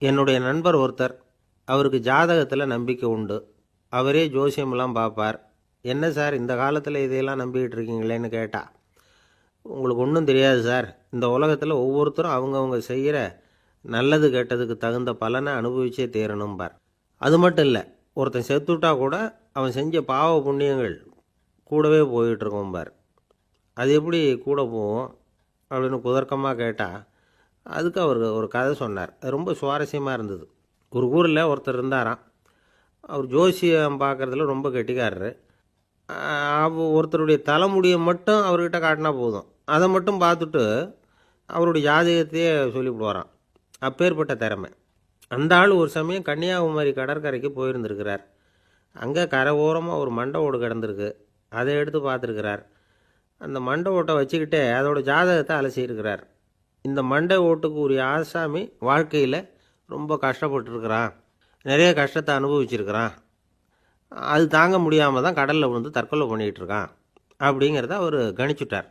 என்னுடைய நண்பர் ஒருத்தர், அவருக்கு ஜாதகத்தில் நம்பிக்கை உண்டு. அவரே ஜோசியமெல்லாம் பார்ப்பார். என்ன சார் இந்த காலத்தில் இதையெல்லாம் நம்பிக்கிட்டு இருக்கீங்களேன்னு கேட்டா, உங்களுக்கு ஒன்றும் தெரியாது சார், இந்த உலகத்தில் ஒவ்வொருத்தரும் அவங்கவுங்க செய்கிற நல்லது கெட்டதுக்கு தகுந்த பலனை அனுபவிச்சே தீரணும்பார். அது மட்டும் இல்லை, ஒருத்தன் செத்துட்டா கூட அவன் செஞ்ச பாவ புண்ணியங்கள் கூடவே போயிட்டுருக்கோம்பார். அது எப்படி கூட போகும் அப்படின்னு குதர்க்கமாக கேட்டால், அதுக்கு அவர் ஒரு கதை சொன்னார். அது ரொம்ப சுவாரஸ்யமாக இருந்தது. ஒரு ஊரில் ஒருத்தர் இருந்தாராம். அவர் ஜோசியம் பார்க்குறதுல ரொம்ப கெட்டிக்காரரு. ஒருத்தருடைய தலைமுடியை மட்டும் அவர்கிட்ட காட்டினா போதும், அதை மட்டும் பார்த்துட்டு அவருடைய ஜாதகத்தையே சொல்லிவிடுவாராம். அப்பேற்பட்ட திறமை. அந்த ஆள் ஒரு சமயம் கன்னியாகுமரி கடற்கரைக்கு போயிருந்திருக்கிறார். அங்கே கரை ஓரமாக ஒரு மண்டை ஓடு கிடந்திருக்கு. அதை எடுத்து பார்த்துருக்கிறார். அந்த மண்டை ஓட்டை வச்சுக்கிட்டே அதோட ஜாதகத்தை அலசியிருக்கிறார். இந்த மண்டை ஓட்டுக்கு உரிய ஆசாமி வாழ்க்கையில் ரொம்ப கஷ்டப்பட்டுருக்கிறான், நிறைய கஷ்டத்தை அனுபவிச்சிருக்கிறான், அது தாங்க முடியாமல் தான் கடலில் விழுந்து தற்கொலை பண்ணிகிட்டு இருக்கான் அப்படிங்கிறத அவர் கணிச்சுட்டார்.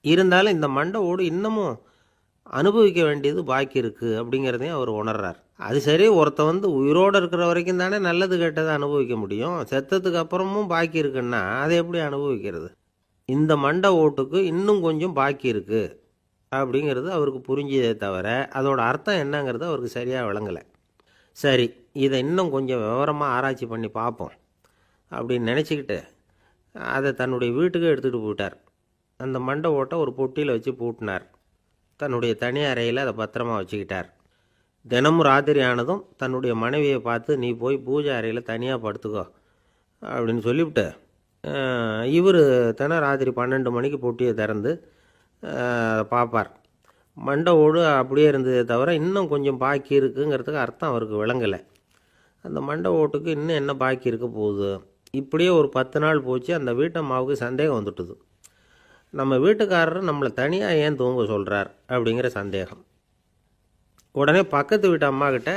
இருந்தாலும் இந்த மண்டை ஓடு இன்னமும் அனுபவிக்க வேண்டியது பாக்கி இருக்குது அப்படிங்கிறதையும் அவர் உணர்றார். அது சரி, ஒருத்த உயிரோடு இருக்கிற வரைக்கும் தானே நல்லது கெட்டதை அனுபவிக்க முடியும். செத்ததுக்கு அப்புறமும் பாக்கி இருக்குன்னா அதை எப்படி அனுபவிக்கிறது? இந்த மண்டை ஓட்டுக்கு இன்னும் கொஞ்சம் பாக்கி இருக்குது அப்படிங்கிறது அவருக்கு புரிஞ்சதே தவிர அதோட அர்த்தம் என்னங்கிறது அவருக்கு சரியாக விளங்கலை. சரி, இதை இன்னும் கொஞ்சம் விவரமாக ஆராய்ச்சி பண்ணி பார்ப்போம் அப்படின்னு நினச்சிக்கிட்டு அதை தன்னுடைய வீட்டுக்கு எடுத்துகிட்டு போயிட்டார். அந்த மண்டை ஓட்டை ஒரு பொட்டியில் வச்சு பூட்டினார். தன்னுடைய தனி அறையில் அதை பத்திரமா வச்சுக்கிட்டார். தினமும் ராத்திரி ஆனதும் தன்னுடைய மனைவியை பார்த்து, நீ போய் பூஜை அறையில் தனியாக படுத்துக்கோ அப்படின்னு சொல்லிவிட்டு, இவர் தினம் ராத்திரி 12 மணிக்கு பொட்டியை திறந்து பார்ப்பார். மண்டை ஓடு அப்படியே இருந்ததே தவிர இன்னும் கொஞ்சம் பாக்கி இருக்குங்கிறதுக்கு அர்த்தம் அவருக்கு விளங்கலை. அந்த மண்டை ஓட்டுக்கு இன்னும் என்ன பாக்கி இருக்க போகுது? இப்படியே ஒரு 10 நாள் போச்சு. அந்த வீட்டம்மாவுக்கு சந்தேகம் வந்துட்டுது. நம்ம வீட்டுக்காரர் நம்மளை தனியாக ஏன் தூங்க சொல்கிறார் அப்படிங்கிற சந்தேகம். உடனே பக்கத்து வீட்டு அம்மாக்கிட்ட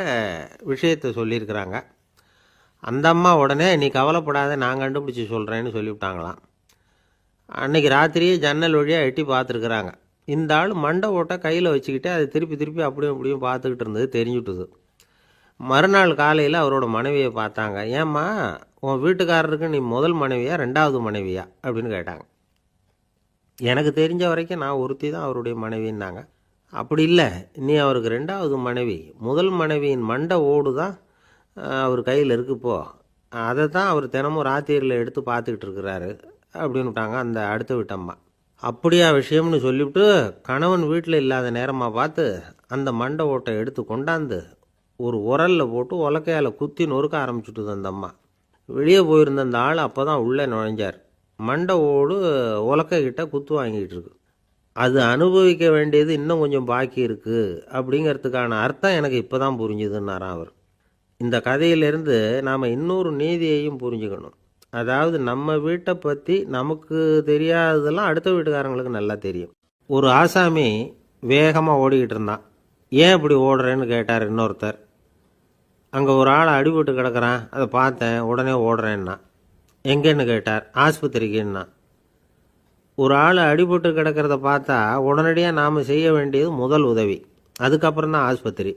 விஷயத்தை சொல்லியிருக்கிறாங்க. அந்த அம்மா உடனே, நீ கவலைப்படாத, நான் கண்டுபிடிச்சி சொல்கிறேன்னு சொல்லிவிட்டாங்களாம். அன்றைக்கி ராத்திரியே ஜன்னல் வழியாக எட்டி பார்த்துருக்குறாங்க. இந்த ஆள் மண்டை ஓட்டை கையில் வச்சுக்கிட்டு அதை திருப்பி திருப்பி அப்படியும் அப்படியும் பார்த்துக்கிட்டு இருந்தது தெரிஞ்சுட்டுது. மறுநாள் காலையில் அவரோட மனைவியை பார்த்தாங்க. ஏம்மா, உன் வீட்டுக்காரருக்கு நீ முதல் மனைவியா 2வது மனைவியா அப்படின்னு கேட்டாங்க. எனக்கு தெரிஞ்ச வரைக்கும் நான் ஒருத்தி தான் அவருடைய மனைவின்னாங்க. அப்படி இல்லை, நீ அவருக்கு 2வது மனைவி. முதல் மனைவியின் மண்டை ஓடு தான் அவர் கையில் இருக்குப்போ, அதை தான் அவர் தினமும் ராத்திரியில் எடுத்து பார்த்துக்கிட்டு இருக்கிறாரு அப்படின்னு விட்டாங்க அந்த அடுத்த வீட்டம்மா. அப்படியா விஷயம்னு சொல்லிவிட்டு கணவன் வீட்டில் இல்லாத நேரமாக பார்த்து அந்த மண்டை ஓட்டை எடுத்து கொண்டாந்து ஒரு உரலில் போட்டு உலக்கையால் குத்தி நொறுக்க ஆரம்பிச்சுட்டுது அந்த அம்மா. வெளியே போயிருந்த அந்த ஆள் அப்போ தான் உள்ளே நுழைஞ்சார். மண்டை ஓடு உலக்கைக்கிட்ட குத்து வாங்கிட்டு இருக்கு. அது அனுபவிக்க வேண்டியது இன்னும் கொஞ்சம் பாக்கி இருக்குது அப்படிங்கிறதுக்கான அர்த்தம் எனக்கு இப்போ தான் புரிஞ்சுதுன்னாராம் அவர். இந்த கதையிலேருந்து நாம் இன்னொரு நீதியையும் புரிஞ்சுக்கணும். அதாவது நம்ம வீட்டை பற்றி நமக்கு தெரியாததெல்லாம் அடுத்த வீட்டுக்காரங்களுக்கு நல்லா தெரியும். ஒரு ஆசாமி வேகமாக ஓடிக்கிட்டு இருந்தான். ஏன் இப்படி ஓடுறேன்னு கேட்டார் இன்னொருத்தர். அங்கே ஒரு ஆள் அடிபட்டு கிடக்கிறான், அதை பார்த்தேன், உடனே ஓடுறேன்னா. எங்கேன்னு கேட்டார். ஆஸ்பத்திரிக்குன்னா. ஒரு ஆள் அடிபட்டு கிடக்கிறத பார்த்தா உடனடியாக நாம் செய்ய வேண்டியது முதல் உதவி, அதுக்கப்புறம் தான் ஆஸ்பத்திரி.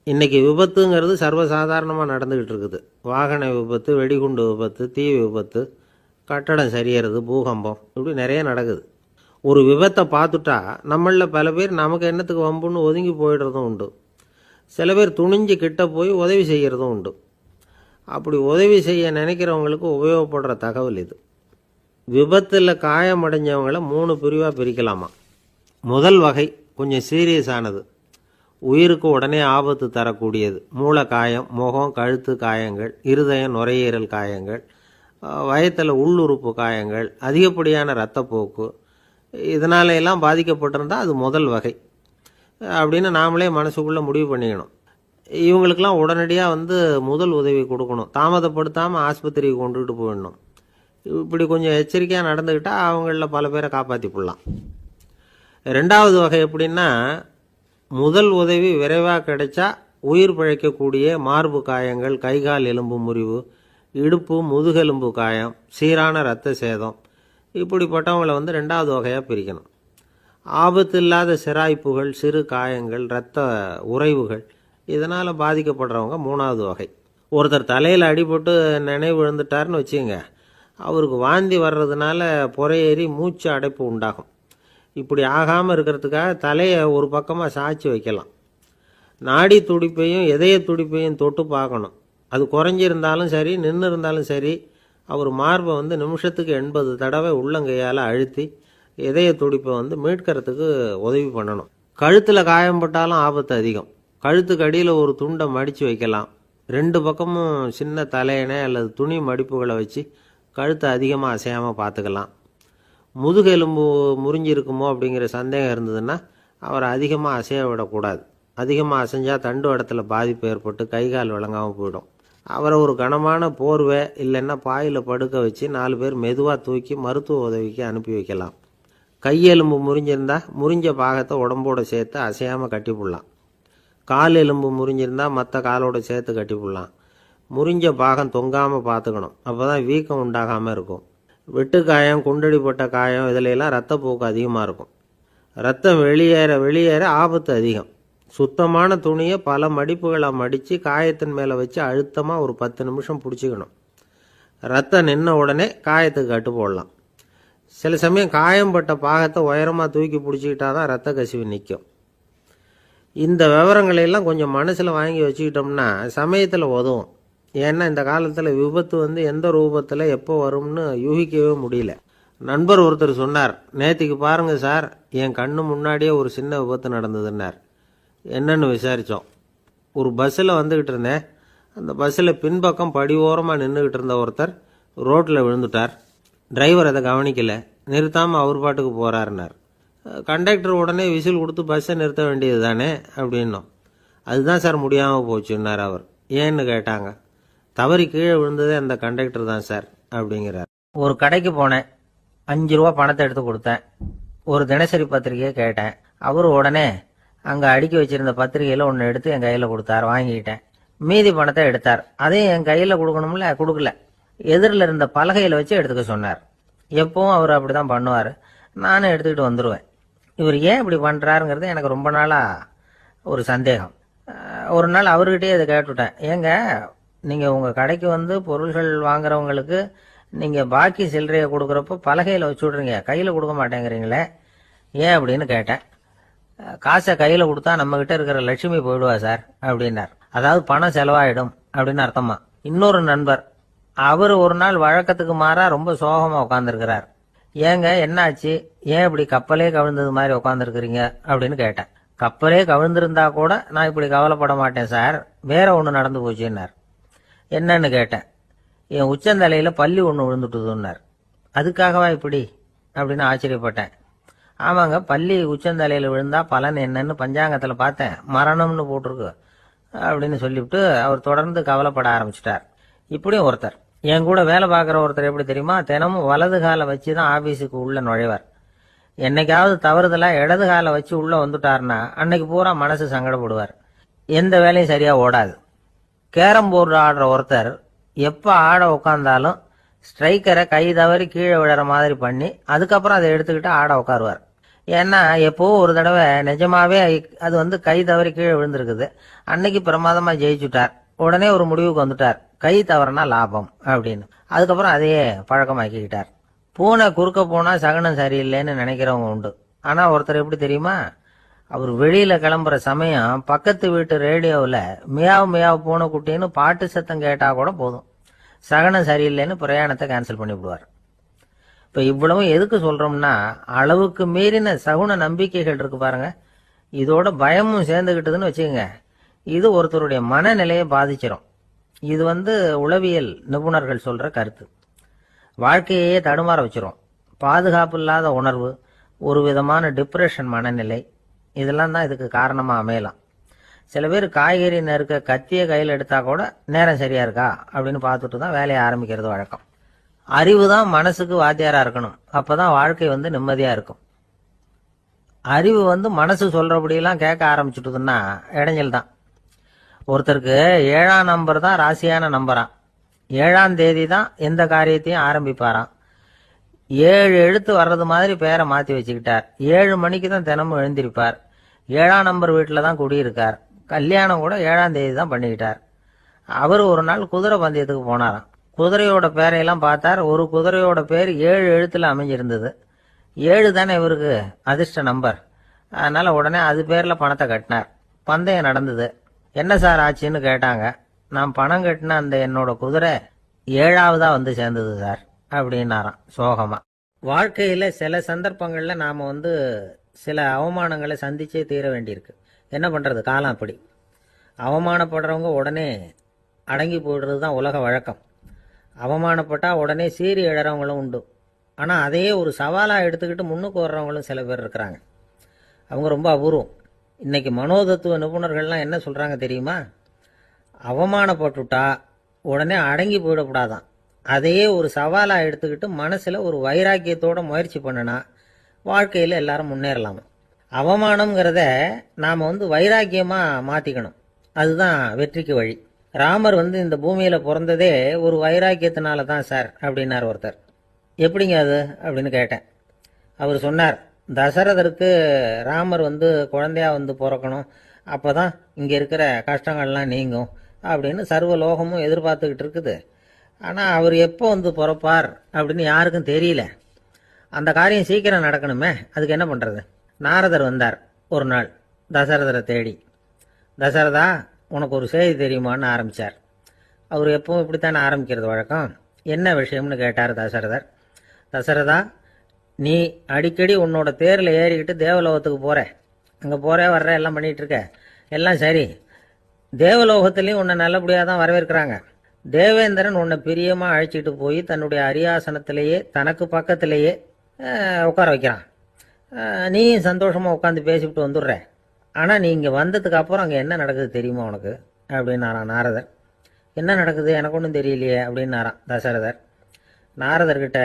இன்றைக்கி விபத்துங்கிறது சர்வசாதாரணமாக நடந்துக்கிட்டு இருக்குது. வாகன விபத்து, வெடிகுண்டு விபத்து, தீ விபத்து, கட்டடம் சரியறது, பூகம்பம், இப்படி நிறைய நடக்குது. ஒரு விபத்தை பார்த்துட்டா நம்மளில் பல பேர் நமக்கு என்னத்துக்கு வம்புன்னு ஒதுங்கி போயிடுறதும் உண்டு. சில பேர் துணிஞ்சு கிட்ட போய் உதவி செய்கிறதும் உண்டு. அப்படி உதவி செய்ய நினைக்கிறவங்களுக்கு உபயோகப்படுற தகவல் இது. விபத்தில் காயமடைஞ்சவங்களை 3 பிரிவாக பிரிக்கலாமா. முதல் வகை கொஞ்சம் சீரியஸானது, உயிருக்கு உடனே ஆபத்து தரக்கூடியது. மூளை காயம், முகம், கழுத்து காயங்கள், இருதயம், நுரையீரல் காயங்கள், வயத்தில் உள்ளுறுப்பு காயங்கள், அதிகப்படியான இரத்தப்போக்கு, இதனால எல்லாம் பாதிக்கப்பட்டிருந்தால் அது முதல் வகை அப்படின்னு நாமளே மனசுக்குள்ளே முடிவு பண்ணிக்கணும். இவங்களுக்கெல்லாம் உடனடியாக முதல் உதவி கொடுக்கணும். தாமதப்படுத்தாமல் ஆஸ்பத்திரிக்கு கொண்டுகிட்டு போயிடணும். இப்படி கொஞ்சம் எச்சரிக்கையாக நடந்துக்கிட்டால் அவங்களில் பல பேரை காப்பாற்றி போடலாம். 2வது வகை எப்படின்னா, முதல் உதவி விரைவாக கிடைச்சா உயிர் பிழைக்கக்கூடிய மார்பு காயங்கள், கைகால் எலும்பு முறிவு, இடுப்பு முதுகெலும்பு காயம், சீரான இரத்த சேதம், இப்படிப்பட்டவங்களை 2வது வகையாக பிரிக்கணும். ஆபத்து இல்லாத சிராய்ப்புகள், சிறு காயங்கள், இரத்த உறைவுகள், இதனால் பாதிக்கப்படுறவங்க மூணாவது வகை. ஒருத்தர் தலையில் அடிபட்டு நினைவு விழுந்துட்டார்னு வச்சுங்க, அவருக்கு வாந்தி வர்றதுனால புறையேறி மூச்சு அடைப்பு உண்டாகும். இப்படி ஆகாமல் இருக்கிறதுக்காக தலையை ஒரு பக்கமாக சாய்ச்சி வைக்கலாம். நாடி துடிப்பையும் இதய துடிப்பையும் தொட்டு பார்க்கணும். அது குறைஞ்சிருந்தாலும் சரி, நின்று இருந்தாலும் சரி, அவர் மார்பை நிமிஷத்துக்கு 80 தடவை உள்ளங்கையால் அழுத்தி இதய துடிப்பை மீட்கிறதுக்கு உதவி பண்ணணும். கழுத்தில் காயம்பட்டாலும் ஆபத்து அதிகம். கழுத்துக்கு அடியில் ஒரு துண்டை மடித்து வைக்கலாம். 2 பக்கமும் சின்ன தலையணை அல்லது துணி மடிப்புகளை வச்சு கழுத்தை அதிகமாக அசையாமல் பார்த்துக்கலாம். முதுகெலும்பு முறிஞ்சிருக்குமோ அப்படிங்கிற சந்தேகம் இருந்ததுன்னா அவரை அதிகமாக அசைய விடக்கூடாது. அதிகமாக அசைஞ்சால் தண்டு இடத்துல பாதிப்பு ஏற்பட்டு கை கால் விளங்காமல் போயிடும். அவரை ஒரு கனமான போர்வை இல்லைன்னா பாயில் படுக்க வச்சு 4 பேர் மெதுவாக தூக்கி மருத்துவ உதவிக்கு அனுப்பி வைக்கலாம். கையெலும்பு முறிஞ்சிருந்தால் முறிஞ்ச பாகத்தை உடம்போடு சேர்த்து அசையாமல் கட்டி போடலாம். கால் எலும்பு முறிஞ்சிருந்தால் மற்ற காலோடு சேர்த்து கட்டி போடலாம். முறிஞ்ச பாகம் தொங்காமல் பார்த்துக்கணும். அப்போ தான் வீக்கம் உண்டாகாமல் இருக்கும். வெட்டு காயம், குண்டடிப்பட்ட காயம் இதிலெல்லாம் ரத்தப்போக்கு அதிகமாக இருக்கும். ரத்தம் வெளியேற ஆபத்து அதிகம். சுத்தமான துணியை பல மடிப்புகளை மடித்து காயத்தின் மேலே வச்சு அழுத்தமாக ஒரு 10 நிமிஷம் பிடிச்சிக்கணும். ரத்தம் நின்ன உடனே காயத்துக்கு கட்டு போடலாம். சில சமயம் காயம்பட்ட பாகத்தை உயரமாக தூக்கி பிடிச்சிக்கிட்டா தான் ரத்த கசிவு நிற்கும். இந்த விவரங்களையெல்லாம் கொஞ்சம் மனசில் வாங்கி வச்சுக்கிட்டோம்னா சமயத்தில் உதவும். ஏன்னா இந்த காலத்தில் விபத்து எந்த ரூபத்தில் எப்போ வரும்னு யூகிக்கவே முடியல. நண்பர் ஒருத்தர் சொன்னார், நேற்றுக்கு பாருங்கள் சார், என் கண்ணு முன்னாடியே ஒரு சின்ன விபத்து நடந்ததுன்னார். என்னன்னு விசாரித்தோம். ஒரு பஸ்ஸில் வந்துக்கிட்டு இருந்தேன். அந்த பஸ்ஸில் பின்பக்கம் படி ஓரமாக நின்றுக்கிட்டு இருந்த ஒருத்தர் ரோட்டில் விழுந்துட்டார். டிரைவர் அதை கவனிக்கலை, நிறுத்தாமல் அவர் பாட்டுக்கு போகிறாருனார். கண்டக்டர் உடனே விசில் கொடுத்து பஸ்ஸை நிறுத்த வேண்டியது தானே அப்படின்னோம். அதுதான் சார் முடியாமல் போச்சுன்னார் அவர். ஏன்னு கேட்டாங்க. தவறி கீழே விழுந்ததே அந்த கண்டக்டர் தான் சார் அப்படிங்கிறார். ஒரு கடைக்கு போனேன். 5 ரூபா பணத்தை எடுத்து கொடுத்தேன். ஒரு தினசரி பத்திரிகையை கேட்டேன். அவர் உடனே அங்கே அடுக்கி வச்சிருந்த பத்திரிகையில் ஒன்று எடுத்து என் கையில் கொடுத்தார். வாங்கிக்கிட்டேன். மீதி பணத்தை எடுத்தார். அதையும் என் கையில் கொடுக்கணும்ல, கொடுக்கல. எதிரில் இருந்த பலகையில் வச்சு எடுத்துக்க சொன்னார். எப்பவும் அவர் அப்படி தான் பண்ணுவார். நானும் எடுத்துக்கிட்டு வந்துடுவேன். இவர் ஏன் இப்படி பண்ணுறாருங்கிறது எனக்கு ரொம்ப நாளாக ஒரு சந்தேகம். ஒரு நாள் அவர்கிட்டயே இதை கேட்டுவிட்டேன். ஏங்க, நீங்கள் உங்கள் கடைக்கு பொருள்கள் வாங்குறவங்களுக்கு நீங்கள் பாக்கி சில்லறையை கொடுக்குறப்போ பலகையில் வச்சு விட்றீங்க, கையில் கொடுக்க மாட்டேங்கிறீங்களே, ஏன் அப்படின்னு கேட்டேன். காசை கையில் கொடுத்தா நம்மக்கிட்ட இருக்கிற லட்சுமி போயிடுவா சார் அப்படின்னார். அதாவது பணம் செலவாயிடும் அப்படின்னு அர்த்தமா. இன்னொரு நண்பர், அவர் ஒரு நாள் வழக்கத்துக்கு மாறாக ரொம்ப சோகமாக உட்காந்துருக்கிறார். ஏங்க என்னாச்சு, ஏன் இப்படி கப்பலே கவிழ்ந்தது மாதிரி உட்காந்துருக்குறீங்க அப்படின்னு கேட்டேன். கப்பலே கவிழ்ந்திருந்தா கூட நான் இப்படி கவலைப்பட மாட்டேன் சார், வேற ஒன்று நடந்து போச்சுன்னார். என்னன்னு கேட்டேன். என் உச்சந்தலையில் பல்லி ஒன்று விழுந்துட்டுதுன்னார். அதுக்காகவா இப்படி அப்படின்னு ஆச்சரியப்பட்டேன். ஆமாங்க, பல்லி உச்சந்தலையில் விழுந்தா பலன் என்னன்னு பஞ்சாங்கத்தில் பார்த்தேன், மரணம்னு போட்டிருக்கு அப்படின்னு சொல்லிவிட்டு அவர் தொடர்ந்து கவலைப்பட ஆரம்பிச்சிட்டார். இப்படியும் ஒருத்தர், என் கூட வேலை பார்க்குற ஒருத்தர் எப்படி தெரியுமா, தினமும் வலது காலை வச்சு தான் ஆஃபீஸுக்கு உள்ள நுழைவார். என்னைக்காவது தவறுதலாக இடது காலை வச்சு உள்ளே வந்துட்டார்னா அன்னைக்கு பூரா மனசு சங்கடப்படுவார். எந்த வேலையும் சரியாக ஓடாது. கேரம் போர்டு ஆடுற ஒருத்தர் எப்போ ஆட உட்காந்தாலும் ஸ்ட்ரைக்கரை கை தவறி கீழே விழுற மாதிரி பண்ணி அதுக்கப்புறம் அதை எடுத்துக்கிட்டு ஆட உட்காருவார். ஏன்னா எப்போ ஒரு தடவை நிஜமாவே அது கை தவறி கீழே விழுந்திருக்குது. அன்னைக்கு பிரமாதமாக ஜெயிச்சுட்டார். உடனே ஒரு முடிவுக்கு வந்துட்டார், கை தவறுனா லாபம் அப்படின்னு. அதுக்கப்புறம் அதையே பழக்கமாக்கிக்கிட்டார். பூனை குறுக்க போனால் சகனம் சரியில்லைன்னு நினைக்கிறவங்க உண்டு. ஆனால் ஒருத்தர் எப்படி தெரியுமா, அவர் வெளியில் கிளம்புற சமயம் பக்கத்து வீட்டு ரேடியோவில் மியாவ் மியாவ் பூனை குட்டின்னு பாட்டு சத்தம் கேட்டால் கூட போதும், சகனம் சரியில்லைன்னு பிரயாணத்தை கேன்சல் பண்ணிவிடுவார். இப்போ இவ்வளவு எதுக்கு சொல்கிறோம்னா, அளவுக்கு மீறின சகுன நம்பிக்கைகள் இருக்கு பாருங்க, இதோட பயமும் சேர்ந்துக்கிட்டதுன்னு வச்சுக்கோங்க, இது ஒருத்தருடைய மனநிலையை பாதிச்சிடும். இது உளவியல் நிபுணர்கள் சொல்கிற கருத்து. வாழ்க்கையே தடுமாற வச்சிரும். பாதுகாப்பு இல்லாத உணர்வு, ஒரு விதமான டிப்ரெஷன் மனநிலை, இதெல்லாம் தான் இதுக்கு காரணமாக அமையலாம். சில பேர் காய்கறி நறுக்க கத்தியை கையில் எடுத்தால் கூட நேரம் சரியா இருக்கா அப்படின்னு பார்த்துட்டு தான் வேலையை ஆரம்பிக்கிறது வழக்கம். அறிவு தான் மனசுக்கு வாத்தியாராக இருக்கணும். அப்போ தான் வாழ்க்கை நிம்மதியாக இருக்கும். அறிவு மனசு சொல்கிறபடியெல்லாம் கேட்க ஆரம்பிச்சுட்டுதுன்னா இடைஞ்சல் தான். ஒருத்தருக்கு 7ஆம் நம்பர் தான் ராசியான நம்பரான். 7ஆம் தேதி தான் எந்த காரியத்தையும் ஆரம்பிப்பாராம். 7 எழுத்து வர்றது மாதிரி பேரை மாற்றி வச்சுக்கிட்டார். 7 மணிக்கு தான் தினமும் எழுந்திருப்பார். 7ஆம் நம்பர் வீட்டில் தான் குடியிருக்கார். கல்யாணம் கூட 7ஆம் தேதி தான் பண்ணிக்கிட்டார். அவர் ஒரு நாள் குதிரை பந்தயத்துக்கு போனாராம். குதிரையோட பேரையெல்லாம் பார்த்தார். ஒரு குதிரையோட பேர் 7 எழுத்துல அமைஞ்சிருந்தது. 7 தானே இவருக்கு அதிர்ஷ்ட நம்பர். அதனால உடனே அது பேரில் பணத்தை கட்டினார். பந்தயம் நடந்தது. என்ன சார் ஆச்சுன்னு கேட்டாங்க. நான் பணம் கட்டின அந்த என்னோட குதிரை 7ஆவதா வந்து சேர்ந்தது சார் அப்படின்னாராம் சோகமா. வாழ்க்கையில் சில சந்தர்ப்பங்களில் நாம் சில அவமானங்களை சந்திச்சே தீர வேண்டியிருக்கு. என்ன பண்ணுறது, காலம் அப்படி. அவமானப்படுறவங்க உடனே அடங்கி போயிடுறது தான் உலக வழக்கம். அவமானப்பட்டால் உடனே சீறி எழறவங்களும் உண்டு. ஆனால் அதையே ஒரு சவாலாக எடுத்துக்கிட்டு முன்னுக்கு வர்றவங்களும் சில பேர் இருக்கிறாங்க. அவங்க ரொம்ப அபூர்வம். இன்றைக்கி மனோதத்துவ நிபுணர்கள்லாம் என்ன சொல்கிறாங்க தெரியுமா? அவமானப்பட்டுட்டா உடனே அடங்கி போயிடக்கூடாதான். அதையே ஒரு சவாலாக எடுத்துக்கிட்டு மனசில் ஒரு வைராக்கியத்தோட முயற்சி பண்ணினா வாழ்க்கையில் எல்லாரும் முன்னேறலாமா. அவமானம்ங்கிறத நாம் வைராக்கியமாக மாற்றிக்கணும். அதுதான் வெற்றிக்கு வழி. ராமர் இந்த பூமியில் பிறந்ததே ஒரு வைராக்கியத்தினால தான் சார் அப்படின்னார் ஒருத்தர். எப்படிங்க அது அப்படின்னு கேட்டேன். அவர் சொன்னார், தசரதருக்கு ராமர் குழந்தையா பிறக்கணும், அப்போ தான் இங்கே இருக்கிற கஷ்டங்கள்லாம் நீங்கும் அப்படின்னு சர்வ லோகமும் எதிர்பார்த்துக்கிட்டு இருக்குது. ஆனால் அவர் எப்போ பிறப்பார் அப்படின்னு யாருக்கும் தெரியல. அந்த காரியம் சீக்கிரம் நடக்கணுமே, அதுக்கு என்ன பண்ணுறது? நாரதர் வந்தார் ஒரு நாள் தசரதரை தேடி. தசரதா, உனக்கு ஒரு செய்தி தெரியுமான்னு ஆரம்பித்தார். அவர் எப்பவும் இப்படித்தானே ஆரம்பிக்கிறது வழக்கம். என்ன விஷயம்னு கேட்டார் தசரதர். தசரதா, நீ அடிக்கடி உன்னோட தேரில் ஏறிக்கிட்டு தேவலோகத்துக்கு போகிற, அங்கே போகிற வர்ற எல்லாம் பண்ணிகிட்ருக்க, எல்லாம் சரி. தேவலோகத்துலேயும் உன்னை நல்லபடியாக தான் வரவேற்கிறாங்க. தேவேந்திரன் உன்னை பிரியமாக அழைச்சிட்டு போய் தன்னுடைய அரியாசனத்திலேயே தனக்கு பக்கத்திலேயே உட்கார வைக்கிறான். நீயும் சந்தோஷமாக உட்காந்து பேசிவிட்டு வந்துடுற. ஆனால் நீ இங்கே வந்ததுக்கு அப்புறம் அங்கே என்ன நடக்குது தெரியுமா உனக்கு அப்படின்னாரான் நாரதர். என்ன நடக்குது எனக்கு ஒன்றும் தெரியலையே அப்படின்னாரான் தசரதர். நாரதர்கிட்ட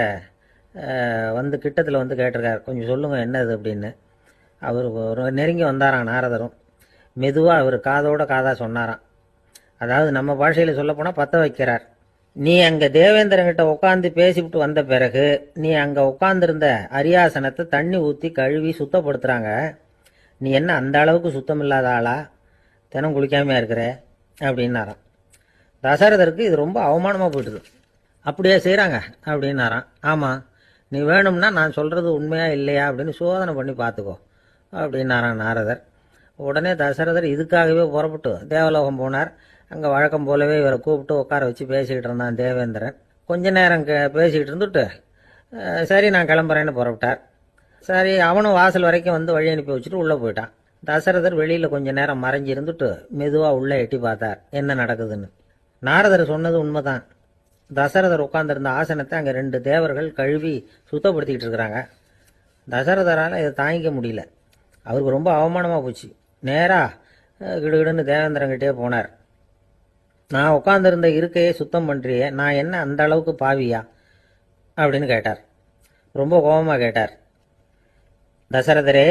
கிட்டத்தில் கேட்டிருக்கார், கொஞ்சம் சொல்லுங்கள் என்னது அப்படின்னு. அவர் ஒரு நெருங்கி வந்தாராம் நாரதரும். மெதுவாக அவர் காதோட காதாக சொன்னாராம். அதாவது நம்ம பாஷையில் சொல்லப்போனால் பற்ற வைக்கிறார். நீ அங்கே தேவேந்திரங்கிட்ட உட்காந்து பேசிவிட்டு வந்த பிறகு நீ அங்கே உட்காந்துருந்த அரியாசனத்தை தண்ணி ஊற்றி கழுவி சுத்தப்படுத்துகிறாங்க. நீ என்ன அந்த அளவுக்கு சுத்தம் இல்லாத ஆளா, தினம் குளிக்காமையாக இருக்கிற அப்படின்னாராம். தசரதருக்கு இது ரொம்ப அவமானமாக போயிட்டுது. அப்படியே செய்கிறாங்க அப்படின்னாராம். ஆமாம், நீ வேணும்னா நான் சொல்கிறது உண்மையா இல்லையா அப்படின்னு சோதனை பண்ணி பார்த்துக்கோ அப்படின்னாரான் நாரதர். உடனே தசரதர் இதுக்காகவே புறப்பட்டு தேவலோகம் போனார். அங்கே வழக்கம் போலவே இவரை கூப்பிட்டு உட்கார வச்சு பேசிக்கிட்டு இருந்தான் தேவேந்திரன். கொஞ்ச நேரம் பேசிக்கிட்டு இருந்துட்டு சரி நான் கிளம்புறேன்னு புறப்பட்டார். சரி, அவனும் வாசல் வரைக்கும் வழி அனுப்பி வச்சுட்டு உள்ளே போயிட்டான். தசரதர் வெளியில் கொஞ்ச நேரம் மறைஞ்சி இருந்துட்டு மெதுவாக உள்ளே எட்டி பார்த்தார் என்ன நடக்குதுன்னு. நாரதர் சொன்னது உண்மைதான். தசரதர் உட்கார்ந்திருந்த ஆசனத்தை அங்கே 2 தேவர்கள் கழுவி சுத்தப்படுத்திக்கிட்டு இருக்கிறாங்க. தசரதரால் இதை தாங்கிக்க முடியல. அவருக்கு ரொம்ப அவமானமாக போச்சு. நேராக கிடுகிடுன்னு தேவேந்திரங்கிட்டே போனார். நான் உட்காந்துருந்த இருக்கையே சுத்தம் பண்ணுறியே, நான் என்ன அந்த அளவுக்கு பாவியா அப்படின்னு கேட்டார். ரொம்ப கோபமாக கேட்டார். தசரதரே,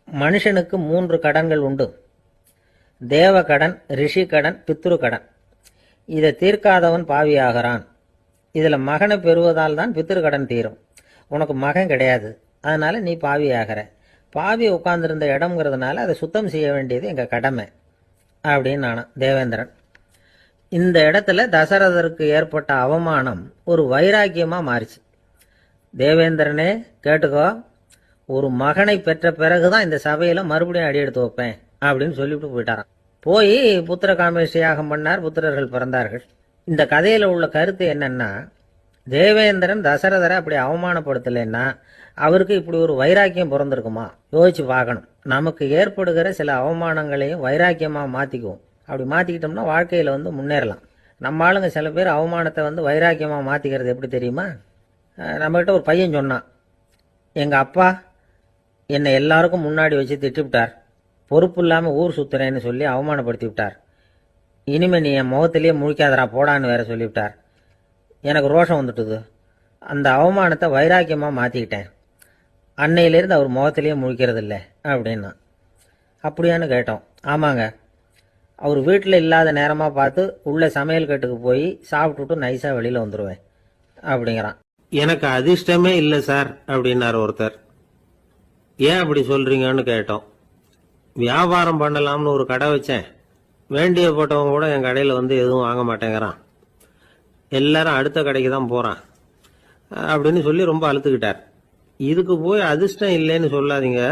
மனுஷனுக்கு 3 கடன்கள் உண்டு. தேவ கடன், ரிஷி கடன், பித்ரு கடன். இதை தீர்க்காதவன் பாவியாகிறான். இதில் மகனை பெறுவதால் தான் பித்ரு கடன் தீரும். உனக்கு மகன் கிடையாது, அதனால நீ பாவியாகிற. பாவி உட்கார்ந்துருந்த இடம்ங்கிறதுனால அதை சுத்தம் செய்ய வேண்டியது எங்கள் கடமை அப்படின்னு நானும் தேவேந்திரன். இந்த இடத்துல தசரதருக்கு ஏற்பட்ட அவமானம் ஒரு வைராக்கியமாக மாறிச்சு. தேவேந்திரனே கேட்டுக்கோ, ஒரு மகனை பெற்ற பிறகுதான் இந்த சபையில் மறுபடியும் அடி எடுத்து வைப்பேன் அப்படின்னு சொல்லிவிட்டு போயிட்டாரான். போய் புத்திர காமேஷ்டி யாகம் பண்ணார். புத்திரர்கள் பிறந்தார்கள். இந்த கதையில் உள்ள கருத்து என்னன்னா, தேவேந்திரன் தசரதரை அப்படி அவமானப்படுத்தலைன்னா அவருக்கு இப்படி ஒரு வைராக்கியம் பிறந்திருக்குமா? யோசிச்சு பார்க்கணும். நமக்கு ஏற்படுகிற சில அவமானங்களையும் வைராக்கியமாக மாற்றிக்குவோம். அப்படி மாற்றிக்கிட்டோம்னா வாழ்க்கையில் முன்னேறலாம். நம்ம ஆளுங்க சில பேர் அவமானத்தை வைராக்கியமாக மாற்றிக்கிறது எப்படி தெரியுமா? நம்மகிட்ட ஒரு பையன் சொன்னான், எங்கள் அப்பா என்னை எல்லாருக்கும் முன்னாடி வச்சு திட்டிவிட்டார், பொறுப்பு இல்லாமல் ஊர் சுற்றுறேன்னு சொல்லி அவமானப்படுத்தி விட்டார். இனிமேல் நீ என் முகத்திலேயே முழிக்காதரா போடான்னு வேற சொல்லிவிட்டார். எனக்கு ரோஷம் வந்துட்டுது. அந்த அவமானத்தை வைராக்கியமாக மாற்றிக்கிட்டேன். அன்னையிலேருந்து அவர் முகத்திலேயே முழிக்கிறது இல்லை அப்படின்னா. அப்படியான்னு கேட்டோம். ஆமாங்க, அவர் வீட்டில் இல்லாத நேரமாக பார்த்து உள்ள சமையல் கட்டுக்கு போய் சாப்பிட்டுட்டு நைஸாக வெளியில் வந்துடுவேன் அப்படிங்கிறான். எனக்கு அதிர்ஷ்டமே இல்லை சார் அப்படின்னார் ஒருத்தர். ஏன் அப்படி சொல்கிறீங்கன்னு கேட்டோம். வியாபாரம் பண்ணலாம்னு ஒரு கடை வச்சேன். வேண்டிய போட்டவங்க கூட என் கடையில் வந்து எதுவும் வாங்க மாட்டேங்கிறான். எல்லாரும் அடுத்த கடைக்கு தான் போகிறான் அப்படின்னு சொல்லி ரொம்ப அழுத்துக்கிட்டார். இதுக்கு போய் அதிர்ஷ்டம் இல்லைன்னு சொல்லாதீங்க.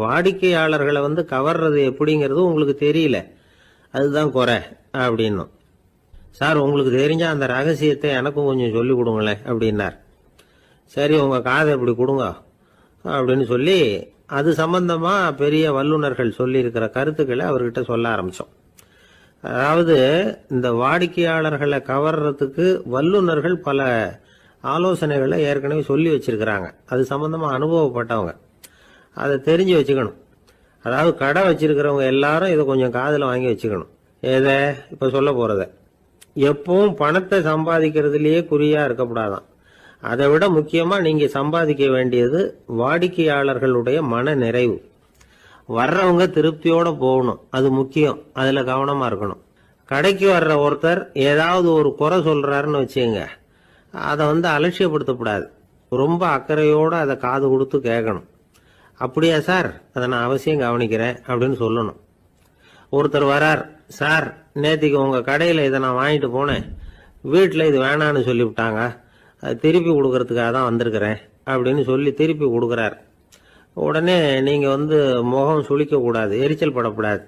வாடிக்கையாளர்களை வந்து கவர்றது எப்படிங்கிறது உங்களுக்கு தெரியல, அதுதான் குறை அப்படின்னும். சார், உங்களுக்கு தெரிஞ்ச அந்த ரகசியத்தை எனக்கும் கொஞ்சம் சொல்லி கொடுங்களேன் அப்படின்னார். சரி, உங்கள் காதை இப்படி கொடுங்க அப்படின்னு சொல்லி அது சம்பந்தமாக பெரிய வல்லுநர்கள் சொல்லியிருக்கிற கருத்துக்களை அவர்கிட்ட சொல்ல ஆரம்பித்தோம். அதாவது இந்த வாடிக்கையாளர்களை கவர்றதுக்கு வல்லுநர்கள் பல ஆலோசனைகளை ஏற்கனவே சொல்லி வச்சிருக்கிறாங்க. அது சம்பந்தமாக அனுபவப்பட்டவங்க, அதை தெரிஞ்சு வச்சுக்கணும். அதாவது கடை வச்சிருக்கிறவங்க எல்லாரும் இதை கொஞ்சம் காதில் வாங்கி வச்சுக்கணும். எதை இப்போ சொல்ல போகிறத. எப்பவும் பணத்தை சம்பாதிக்கிறதுலேயே குறியாக இருக்கக்கூடாதான். அதை விட முக்கியமாக நீங்கள் சம்பாதிக்க வேண்டியது வாடிக்கையாளர்களுடைய மன நிறைவு. வர்றவங்க திருப்தியோடு போகணும், அது முக்கியம். அதில் கவனமாக இருக்கணும். கடைக்கு வர்ற ஒருத்தர் ஏதாவது ஒரு குறை சொல்கிறாருன்னு வச்சுங்க, அதை வந்து அலட்சியப்படுத்தக்கூடாது. ரொம்ப அக்கறையோடு அதை காது கொடுத்து கேட்கணும். அப்படியா சார், அதை நான் அவசியம் கவனிக்கிறேன் அப்படின்னு சொல்லணும். ஒருத்தர் வரார், சார் நேற்றுக்கு உங்கள் கடையில் இதை நான் வாங்கிட்டு போனேன், வீட்டில் இது வேணான்னு சொல்லிவிட்டாங்க, அது திருப்பி கொடுக்கறதுக்காக தான் வந்திருக்கிறேன் அப்படின்னு சொல்லி திருப்பி கொடுக்குறார். உடனே நீங்கள் வந்து முகம் சுளிக்கக்கூடாது, எரிச்சல் படக்கூடாது.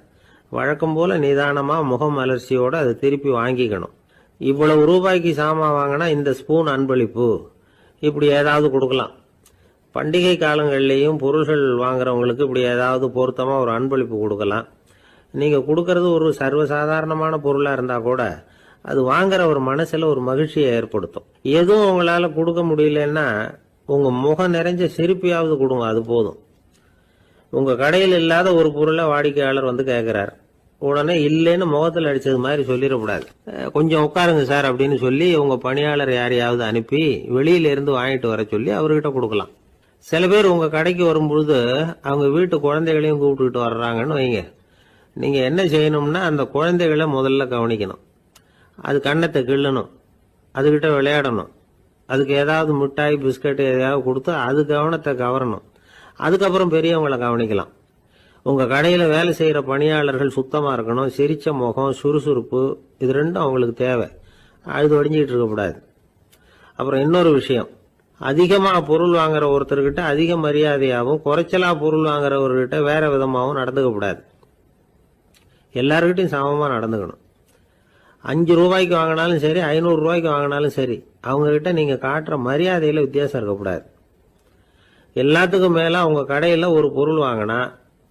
வழக்கம் போல் நிதானமாக முகம் அலர்ச்சியோடு அதை திருப்பி வாங்கிக்கணும். இவ்வளவு ரூபாய்க்கு சாமான் வாங்கினா இந்த ஸ்பூன் அன்பளிப்பு, இப்படி ஏதாவது கொடுக்கலாம். பண்டிகை காலங்கள்லேயும் பொருள்கள் வாங்குறவங்களுக்கு இப்படி ஏதாவது பொருத்தமாக ஒரு அன்பளிப்பு கொடுக்கலாம். நீங்கள் கொடுக்கறது ஒரு சர்வசாதாரணமான பொருளாக இருந்தால் கூட அது வாங்குற ஒரு மனசில் ஒரு மகிழ்ச்சியை ஏற்படுத்தும். எதுவும் உங்களால் கொடுக்க முடியலன்னா உங்கள் முகம் நிறைஞ்ச சிரிப்பையாவது கொடுங்க, அது போதும். உங்கள் கடையில் இல்லாத ஒரு பொருளை வாடிக்கையாளர் வந்து கேட்குறார், உடனே இல்லைன்னு முகத்தில் அடித்தது மாதிரி சொல்லிடக்கூடாது. கொஞ்சம் உட்காருங்க சார் அப்படின்னு சொல்லி உங்கள் பணியாளர் யாரையாவது அனுப்பி வெளியிலேருந்து வாங்கிட்டு வர சொல்லி அவர்கிட்ட கொடுக்கலாம். சில பேர் உங்கள் கடைக்கு வரும்பொழுது அவங்க வீட்டு குழந்தைகளையும் கூப்பிட்டுக்கிட்டு வர்றாங்கன்னு வைங்க. நீங்கள் என்ன செய்யணும்னா அந்த குழந்தைகளை முதல்ல கவனிக்கணும். அது கண்ணத்தை கிள்ளணும், அதுகிட்ட விளையாடணும், அதுக்கு ஏதாவது மிட்டாய் பிஸ்கட் எதையாவது கொடுத்து அது கவனத்தை கவரணும். அதுக்கப்புறம் பெரியவங்களை கவனிக்கலாம். உங்கள் கடையில் வேலை செய்கிற பணியாளர்கள் சுத்தமாக இருக்கணும். சிரிச்ச முகம், சுறுசுறுப்பு, இது ரெண்டும் அவங்களுக்கு தேவை. அழுது வடிஞ்சிக்கிட்டு இருக்கக்கூடாது. அப்புறம் இன்னொரு விஷயம், அதிகமாக பொருள் வாங்குற ஒருத்தர்கிட்ட அதிக மரியாதையாகவும் குறைச்சலாக பொருள் வாங்குறவர்கிட்ட வேற விதமாகவும் நடந்துக்கக்கூடாது. எல்லாருக்கிட்டையும் சமமாக நடந்துக்கணும். 5 ரூபாய்க்கு வாங்கினாலும் சரி, 500 ரூபாய்க்கு வாங்கினாலும் சரி, அவங்கக்கிட்ட நீங்கள் காட்டுற மரியாதையில் வித்தியாசம் இருக்கக்கூடாது. எல்லாத்துக்கும் மேலே உங்கள் கடையில் ஒரு பொருள் வாங்கினா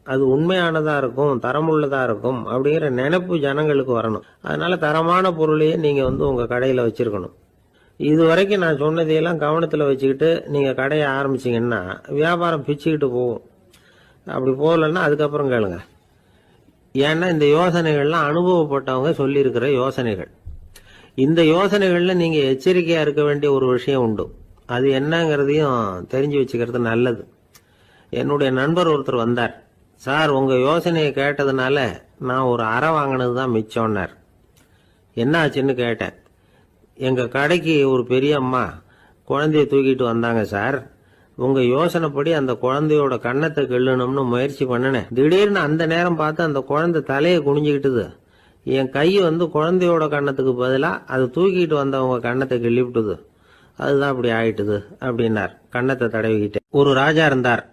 அது உண்மையானதாக இருக்கும், தரமுள்ளதாக இருக்கும் அப்படிங்கிற நினைப்பு ஜனங்களுக்கு வரணும். அதனால் தரமான பொருளையே நீங்கள் வந்து உங்கள் கடையில் வச்சுருக்கணும். இது வரைக்கும் நான் சொன்னதையெல்லாம் கவனத்தில் வச்சுக்கிட்டு நீங்கள் கடையை ஆரம்பிச்சிங்கன்னா வியாபாரம் பிச்சுக்கிட்டு போகும். அப்படி போகலன்னா அதுக்கப்புறம் கேளுங்க. ஏன்னா இந்த யோசனைகள்லாம் அனுபவப்பட்டவங்க சொல்லியிருக்கிற யோசனைகள். இந்த யோசனைகளில் நீங்கள் எச்சரிக்கையாக இருக்க வேண்டிய ஒரு விஷயம் உண்டு. அது என்னங்கிறதையும் தெரிஞ்சு வச்சுக்கிறது நல்லது. என்னுடைய நண்பர் ஒருத்தர் வந்தார். சார், உங்கள் யோசனையை கேட்டதுனால நான் ஒரு அறை வாங்கினது தான் மிச்சம்னார். என்ன ஆச்சுன்னு கேட்டேன். எங்கள் கடைக்கு ஒரு பெரிய அம்மா குழந்தைய தூக்கிட்டு வந்தாங்க சார். உங்கள் யோசனைப்படி அந்த குழந்தையோட கண்ணத்தை கிள்ளணும்னு முயற்சி பண்ணினேன். திடீர்னு அந்த நேரம் பார்த்து அந்த குழந்தை தலையை குனிஞ்சிக்கிட்டுது. என் கை வந்து குழந்தையோட கண்ணத்துக்கு பதிலாக அது தூக்கிட்டு வந்தவங்க கண்ணத்தை கிள்ளிவிட்டுது. அதுதான் அப்படி ஆயிட்டுது அப்படின்னார் கண்ணத்தை தடவிக்கிட்டு. ஒரு ராஜா இருந்தார்.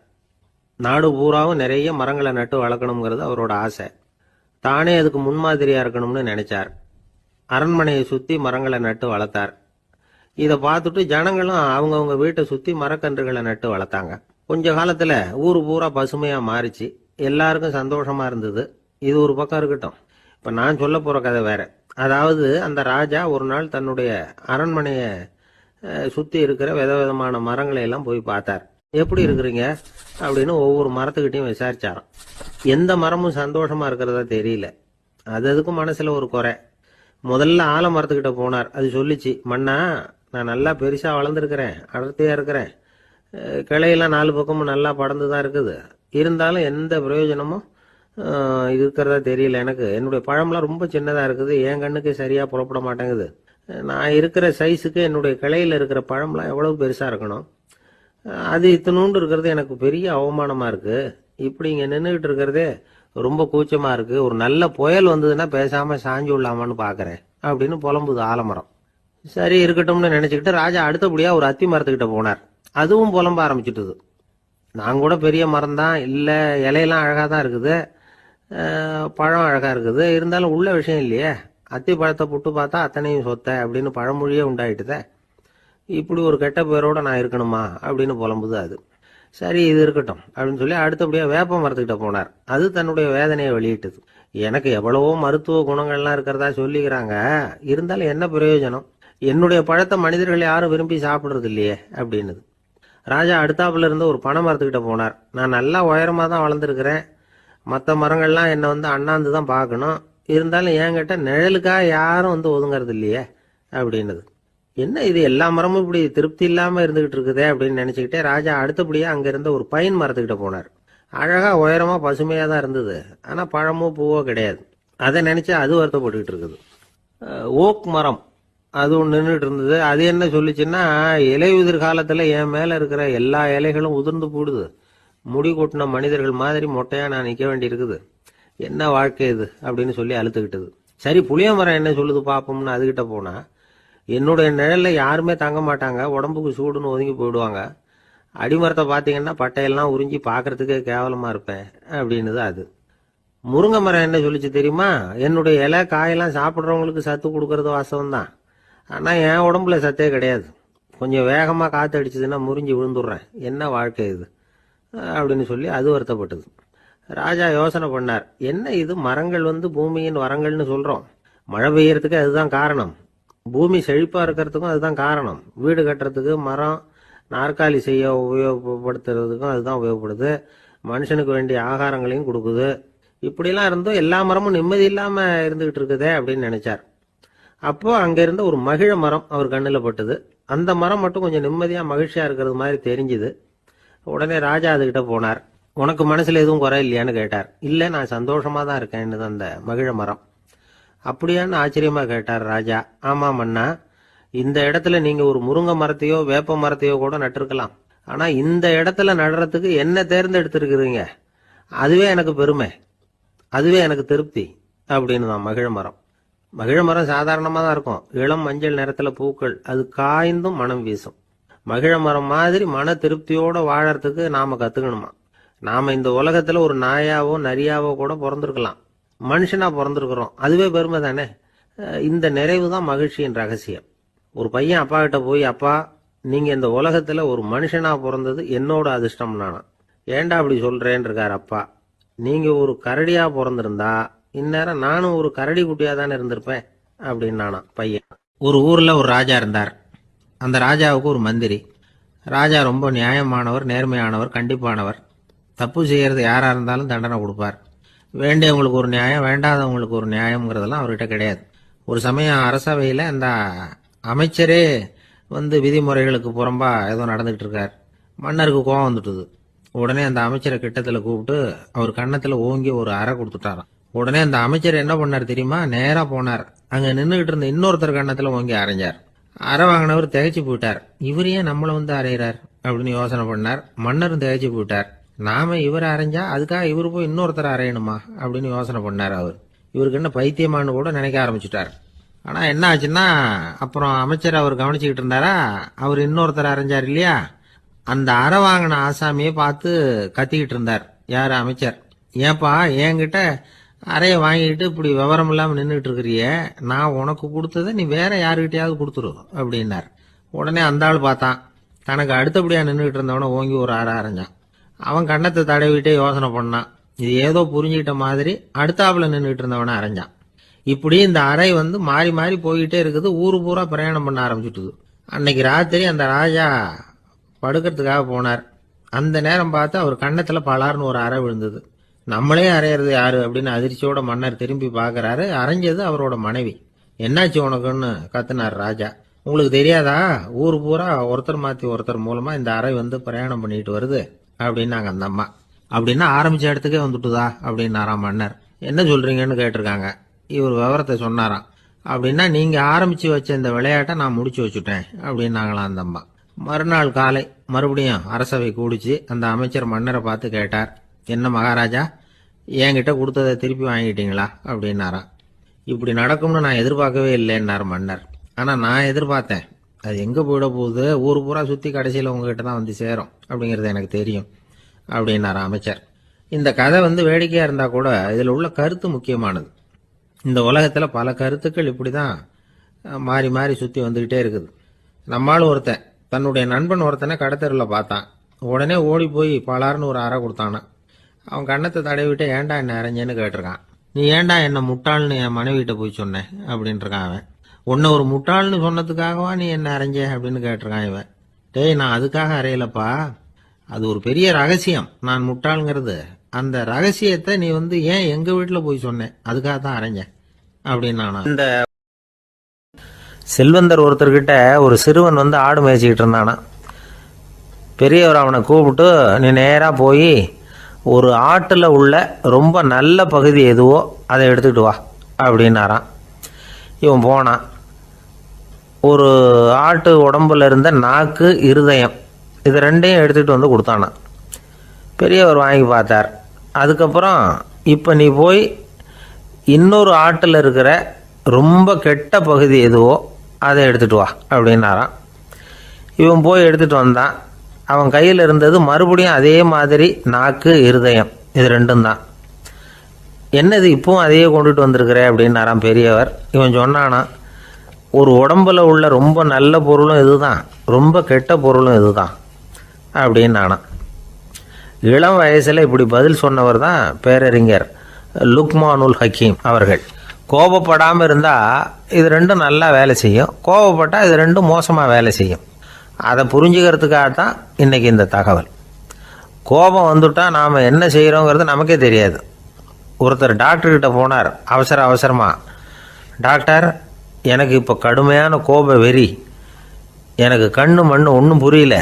நாடு பூராவும் நிறைய மரங்களை நட்டு வளர்க்கணுங்கிறது அவரோட ஆசை. தானே அதுக்கு முன்மாதிரியாக இருக்கணும்னு நினைச்சார். அரண்மனையை சுற்றி மரங்களை நட்டு வளர்த்தார். இதை பார்த்துட்டு ஜனங்களும் அவங்கவுங்க வீட்டை சுற்றி மரக்கன்றுகளை நட்டு வளர்த்தாங்க. கொஞ்ச காலத்தில் ஊர் பூரா பசுமையாக மாறிச்சு. எல்லாருக்கும் சந்தோஷமாக இருந்தது. இது ஒரு பக்கம் இருக்கட்டும். இப்போ நான் சொல்ல போகிற கதை வேற. அதாவது அந்த ராஜா ஒரு நாள் தன்னுடைய அரண்மனையை சுற்றி இருக்கிற விதவிதமான மரங்களை எல்லாம் போய் பார்த்தார். எப்படி இருக்கிறீங்க அப்படின்னு ஒவ்வொரு மரத்துக்கிட்டையும் விசாரிச்சாராம். எந்த மரமும் சந்தோஷமாக இருக்கிறதா தெரியல. அதுக்கும் மனசில் ஒரு குறை. முதல்ல ஆலமரத்துக்கிட்ட போனார். அது சொல்லிச்சு, மண்ணா, நான் நல்லா பெருசாக வளர்ந்துருக்கிறேன், அடர்த்தியாக இருக்கிறேன், கிளையெல்லாம் 4 பக்கமும் நல்லா படர்ந்து தான் இருக்குது, இருந்தாலும் எந்த பிரயோஜனமும் இருக்கிறதா தெரியல எனக்கு. என்னுடைய பழம்லாம் ரொம்ப சின்னதாக இருக்குது, என் கண்ணுக்கு சரியாக புறப்பட மாட்டேங்குது. நான் இருக்கிற சைஸுக்கு என்னுடைய கிளையில் இருக்கிற பழம்லாம் எவ்வளவு பெருசாக இருக்கணும், அது இத்தினூண்டு இருக்கிறது எனக்கு பெரிய அவமானமாக இருக்குது. இப்படி இங்கே நின்றுக்கிட்டு இருக்கிறதே ரொம்ப கூச்சமாக இருக்குது, ஒரு நல்ல புயல் வந்ததுன்னா பேசாமல் சாஞ்சு விடலாமான்னு பார்க்குறேன் அப்படின்னு புலம்புது ஆலமரம். சரி இருக்கட்டும்னு நினச்சிக்கிட்டு ராஜா அடுத்தபடியாக ஒரு அத்தி மரத்துக்கிட்ட போனார். அதுவும் புலம்ப ஆரம்பிச்சிட்டுது. நான் கூட பெரிய மரம் தான், இல்லை இலையெல்லாம் அழகாக தான் இருக்குது, பழம் அழகாக இருக்குது, இருந்தாலும் உள்ள விஷயம் இல்லையே, அத்தி பழத்தை புட்டு பார்த்தா அத்தனையும் சொத்த அப்படின்னு பழமொழியே உண்டாயிட்டுதே, இப்படி ஒரு கெட்ட பேரோட நான் இருக்கணுமா அப்படின்னு புலம்புது அது. சரி இது இருக்கட்டும் அப்படின்னு சொல்லி அடுத்தபடியாக வேப்ப மரத்துக்கிட்ட போனார். அது தன்னுடைய வேதனையை வெளியிட்டது. எனக்கு எவ்வளவோ மருத்துவ குணங்கள்லாம் இருக்கிறதா சொல்லிக்கிறாங்க, இருந்தாலும் என்ன பிரயோஜனம், என்னுடைய பழத்தை மனிதர்கள் யாரும் விரும்பி சாப்பிட்றது இல்லையே அப்படின்னுது. ராஜா அடுத்தாப்புல இருந்து ஒரு பனை மரத்துக்கிட்ட போனார். நான் நல்லா உயரமாக தான் வளர்ந்துருக்கிறேன், மற்ற மரங்கள்லாம் என்னை வந்து அண்ணாந்து தான் பார்க்கணும், இருந்தாலும் என்கிட்ட நிழலுக்காக யாரும் வந்து ஒதுங்கிறது இல்லையே அப்படின்னுது. என்ன இது எல்லா மரமும் இப்படி திருப்தி இல்லாமல் இருந்துகிட்டு இருக்குதே அப்படின்னு நினச்சிக்கிட்டே ராஜா அடுத்தபடியாக அங்கே இருந்த ஒரு பைன் மரத்துக்கிட்ட போனார். அழகாக உயரமாக பசுமையாக தான் இருந்தது, ஆனால் பழமோ பூவோ கிடையாது. அதை நினச்சி அது வருத்தப்பட்டுக்கிட்டு இருக்குது. ஓக் மரம் அது ஒன்று நின்றுட்டு இருந்தது. அது என்ன சொல்லிச்சுன்னா, இலையுதிர் காலத்தில் என் மேலே இருக்கிற எல்லா இலைகளும் உதிர்ந்து போடுது, முடி கொட்டின மனிதர்கள் மாதிரி மொட்டையாக நான் நிற்க வேண்டி இருக்குது, என்ன வாழ்க்கை இது அப்படின்னு சொல்லி அழுத்துக்கிட்டது. சரி புளிய மரம் என்ன சொல்லுது பார்ப்போம்னு அதுகிட்ட போனால், என்னுடைய நிழலில் யாருமே தங்க மாட்டாங்க, உடம்புக்கு சூடுன்னு ஒதுங்கி போயிடுவாங்க, அடிமரத்தை பார்த்தீங்கன்னா பட்டையெல்லாம் உறிஞ்சி பார்க்கறதுக்கே கேவலமாக இருப்பேன் அப்படின்னுது அது. முருங்கை மரம் என்ன சொல்லிச்சு தெரியுமா, என்னுடைய இலை காயெல்லாம் சாப்பிட்றவங்களுக்கு சத்து கொடுக்கறது வாசம் தான், ஆனால் என் உடம்புல சத்தே கிடையாது, கொஞ்சம் வேகமாக காற்று அடிச்சதுன்னா முறிஞ்சி விழுந்துடுறேன், என்ன வாழ்க்கை இது அப்படின்னு சொல்லி அது வருத்தப்பட்டது. ராஜா யோசனை பண்ணார், என்ன இது மரங்கள் வந்து பூமியின் வரங்கள்னு சொல்கிறோம், மழை பெய்யறதுக்கு அதுதான் காரணம், பூமி செழிப்பாக இருக்கிறதுக்கும் அதுதான் காரணம், வீடு கட்டுறதுக்கு மரம், நாற்காலி செய்ய உபயோகப்படுத்துறதுக்கும் அதுதான் உபயோகப்படுது, மனுஷனுக்கு வேண்டிய ஆகாரங்களையும் கொடுக்குது, இப்படிலாம் இருந்தும் எல்லா மரமும் நிம்மதி இல்லாமல் இருந்துகிட்டு இருக்குதே அப்படின்னு நினைச்சார். அப்போ அங்கே இருந்த ஒரு மகிழ மரம் அவர் கண்ணில் பட்டுது. அந்த மரம் மட்டும் கொஞ்சம் நிம்மதியாக மகிழ்ச்சியாக இருக்கிறது மாதிரி தெரிஞ்சுது. உடனே ராஜா அதுகிட்ட போனார். உனக்கு மனசில் எதுவும் குறை இல்லையான்னு கேட்டார். இல்லை நான் சந்தோஷமாக தான் இருக்கேன்னு அந்த மகிழ மரம். அப்படியான்னு ஆச்சரியமாக கேட்டார் ராஜா. ஆமாம் மன்னா, இந்த இடத்துல நீங்கள் ஒரு முருங்கை மரத்தையோ வேப்ப மரத்தையோ கூட நட்டிருக்கலாம், ஆனால் இந்த இடத்துல நடுறதுக்கு என்ன தேர்ந்தெடுத்திருக்கிறீங்க, அதுவே எனக்கு பெருமை, அதுவே எனக்கு திருப்தி அப்படின்னு தான் மகிழ மரம். மகிழ மரம் சாதாரணமாக தான் இருக்கும், இளம் மஞ்சள் நிறத்தில் பூக்கள், அது காய்ந்தும் மனம் வீசும். மகிழ மரம் மாதிரி மன திருப்தியோடு வாழறதுக்கு நாம் கற்றுக்கணுமா. நாம் இந்த உலகத்தில் ஒரு நாயாவோ நரியாவோ கூட பிறந்திருக்கலாம், மனுஷனாக பிறந்திருக்கிறோம், அதுவே பெருமை தானே. இந்த நிறைவு தான் மகிழ்ச்சியின் ரகசியம். ஒரு பையன் அப்பா கிட்ட போய், அப்பா நீங்கள் இந்த உலகத்தில் ஒரு மனுஷனாக பிறந்தது என்னோட அதிர்ஷ்டம் நானா. ஏண்டா அப்படி சொல்கிறேன்னு இருக்கார் அப்பா. நீங்கள் ஒரு கரடியாக பிறந்திருந்தா இந்நேரம் நானும் ஒரு கரடி குட்டியாக தானே இருந்திருப்பேன் அப்படின்னு நானா பையன். ஒரு ஊரில் ஒரு ராஜா இருந்தார். அந்த ராஜாவுக்கு ஒரு மந்திரி. ராஜா ரொம்ப நியாயமானவர், நேர்மையானவர், கண்டிப்பானவர். தப்பு செய்கிறது யாராக இருந்தாலும் தண்டனை கொடுப்பார். வேண்டியவங்களுக்கு ஒரு நியாயம், வேண்டாதவங்களுக்கு ஒரு நியாயம்ங்கிறதெல்லாம் அவர்கிட்ட கிடையாது. ஒரு சமயம் அரசவையில் அந்த அமைச்சரே வந்து விதிமுறைகளுக்கு புறம்பா ஏதோ நடந்துகிட்டு இருக்கார். மன்னருக்கு கோபம் வந்துட்டுது. உடனே அந்த அமைச்சரை கிட்டத்தில் கூப்பிட்டு அவர் கன்னத்தில் ஓங்கி ஒரு அறை கொடுத்துட்டாராம். உடனே அந்த அமைச்சர் என்ன பண்ணார் தெரியுமா, நேராக போனார், அங்கே நின்றுகிட்டு இருந்த இன்னொருத்தர் கன்னத்தில் ஓங்கி அரைஞ்சார். அறை வாங்கினவர் திகைச்சு போயிட்டார். இவர் ஏன் நம்மளை வந்து அரைகிறார் அப்படின்னு யோசனை பண்ணார். மன்னரும் திகைச்சு போயிட்டார். நாம இவரை அரைஞ்சா அதுக்காக இவர் போய் இன்னொருத்தர் அரையணுமா அப்படின்னு யோசனை பண்ணார். அவர் இவருக்கு என்ன பைத்தியமானு கூட நினைக்க ஆரம்பிச்சுட்டார். ஆனால் என்ன ஆச்சுன்னா, அப்புறம் அமைச்சர் அவர் கவனிச்சுக்கிட்டு இருந்தாரா, அவர் இன்னொருத்தர் அரைஞ்சார் இல்லையா, அந்த அறை வாங்கின ஆசாமியை பார்த்து கத்திக்கிட்டு இருந்தார். யார்? அமைச்சர். ஏன்பா என்கிட்ட அறையை வாங்கிட்டு இப்படி விவரம் இல்லாமல் நின்றுட்டு இருக்கிறிய, நான் உனக்கு கொடுத்ததை நீ வேற யாருக்கிட்டையாவது கொடுத்துரு அப்படின்னார். உடனே அந்த ஆள் பார்த்தான், தனக்கு அடுத்தபடியாக நின்றுகிட்டு இருந்தவனை ஓங்கி ஒரு அறை அரைஞ்சான். அவன் கண்ணத்தை தடவிட்டே யோசனை பண்ணான். இது ஏதோ புரிஞ்சுக்கிட்ட மாதிரி அடுத்தாப்புல நின்றுட்டு இருந்தவனை அரைஞ்சான். இப்படி இந்த அறை வந்து மாறி மாறி போய்கிட்டே இருக்குது. ஊரு பூரா பிரயாணம் பண்ண ஆரம்பிச்சுட்டுது. அன்னைக்கு ராத்திரி அந்த ராஜா படுக்கிறதுக்காக போனார். அந்த நேரம் பார்த்து அவர் கன்னத்தில் பலார்னு ஒரு அறை விழுந்தது. நம்மளே அரையிறது யாரு அப்படின்னு அதிர்ச்சியோட மன்னர் திரும்பி பார்க்கறாரு. அரைஞ்சது அவரோட மனைவி. என்னாச்சு உனக்குன்னு கத்துனார் ராஜா. உங்களுக்கு தெரியாதா, ஊர் பூரா ஒருத்தர் மாற்றி ஒருத்தர் மூலமா இந்த அறை வந்து பிரயாணம் பண்ணிட்டு வருது அப்படின்னாங்க அந்த அம்மா. அப்படின்னா ஆரம்பிச்ச இடத்துக்கே வந்துட்டுதா அப்படின்னாராம் மன்னர். என்ன சொல்றீங்கன்னு கேட்டிருக்காங்க. இவர் விவரத்தை சொன்னாராம். அப்படின்னா நீங்க ஆரம்பிச்சு வச்ச இந்த விளையாட்டை நான் முடிச்சு வச்சுட்டேன் அப்படின்னாங்களாம் அந்த அம்மா. மறுநாள் காலை மறுபடியும் அரசவை கூடிச்சு அந்த அமைச்சர் மன்னரை பார்த்து கேட்டார், என்ன மகாராஜா, என்கிட்ட கொடுத்ததை திருப்பி வாங்கிட்டீங்களா அப்படின்னாராம். இப்படி நடக்கும்னு நான் எதிர்பார்க்கவே இல்லைன்னார் மன்னர். ஆனால் நான் எதிர்பார்த்தேன். அது எங்கே போயிட போகுது, ஊர் பூரா சுற்றி கடைசியில் உங்ககிட்ட தான் வந்து சேரும் அப்படிங்கிறது எனக்கு தெரியும் அப்படின்னாராம் அமைச்சர். இந்த கதை வேடிக்கையாக இருந்தால் கூட இதில் உள்ள கருத்து முக்கியமானது. இந்த உலகத்தில் பல கருத்துக்கள் இப்படி தான் மாறி மாறி சுற்றி வந்துக்கிட்டே இருக்குது. நம்மால் ஒருத்தன் தன்னுடைய நண்பன் ஒருத்தனை கடத்தெருவில் பார்த்தான். உடனே ஓடி போய் பலார்னு ஒரு அறை கொடுத்தானான். அவன் கண்ணத்தை தடவிட்டு ஏன்டா என்ன அரைஞ்சேன்னு கேட்டிருக்கான். நீ ஏன்டா என்ன முட்டாள்னு என் மனைவிட்ட போய் சொன்னேன் அப்படின்ட்டுருக்கான் அவன். உன்னை ஒரு முட்டாள்னு சொன்னதுக்காகவா நீ என்ன அரைஞ்ச அப்படின்னு கேட்டிருக்கான் இவன். டேய், நான் அதுக்காக அறையலப்பா, அது ஒரு பெரிய ரகசியம். நான் முட்டாளுங்கிறது அந்த ரகசியத்தை நீ ஏன் எங்கள் வீட்டில் போய் சொன்னேன், அதுக்காக தான் அரைஞ்சேன் அப்படின்னு நானா. இந்த செல்வந்தர் ஒருத்தர்கிட்ட ஒரு சிறுவன் ஆடு மேய்ச்சிக்கிட்டு இருந்தானா. பெரியவர் அவனை கூப்பிட்டு, நீ நேராக போய் ஒரு ஆட்டில் உள்ள ரொம்ப நல்ல பகுதி எதுவோ அதை எடுத்துக்கிட்டு வா அப்படின்னாரான். இவன் போனான். ஒரு ஆட்டு உடம்புல இருந்த நாக்கு, இருதயம், இது ரெண்டையும் எடுத்துகிட்டு கொடுத்தானான். பெரியவர் வாங்கி பார்த்தார். அதுக்கப்புறம் இப்போ நீ போய் இன்னொரு ஆட்டில் இருக்கிற ரொம்ப கெட்ட பகுதி எதுவோ அதை எடுத்துகிட்டு வா அப்படின்னாரான். இவன் போய் எடுத்துகிட்டு வந்தான். அவன் கையில் இருந்தது மறுபடியும் அதே மாதிரி நாக்கு, இருதயம், இது ரெண்டும் தான். என்னது இப்பவும் அதையே கொண்டுட்டு வந்திருக்கிற அப்படின்னாராம் பெரியவர். இவன் சொன்னானா, ஒரு உடம்புல உள்ள ரொம்ப நல்ல பொருளும் இதுதான், ரொம்ப கெட்ட பொருளும் இதுதான் அப்படின்னானா. இளம் வயசில் இப்படி பதில் சொன்னவர் தான் பேரறிஞர் லுக்மானுல் ஹக்கீம் அவர்கள். கோபப்படாமல் இருந்தால் இது ரெண்டும் நல்லா வேலை செய்யும், கோபப்பட்டால் இது ரெண்டும் மோசமாக வேலை செய்யும். அதை புரிஞ்சுக்கிறதுக்காகத்தான் இன்றைக்கி இந்த தகவல். கோபம் வந்துட்டால் நாம் என்ன செய்கிறோங்கிறது நமக்கே தெரியாது. ஒருத்தர் டாக்டர்கிட்ட போனார் அவசரமாக. டாக்டர், எனக்கு இப்போ கடுமையான கோப வெறி, எனக்கு கண்ணு மண்ணு ஒன்றும் புரியல,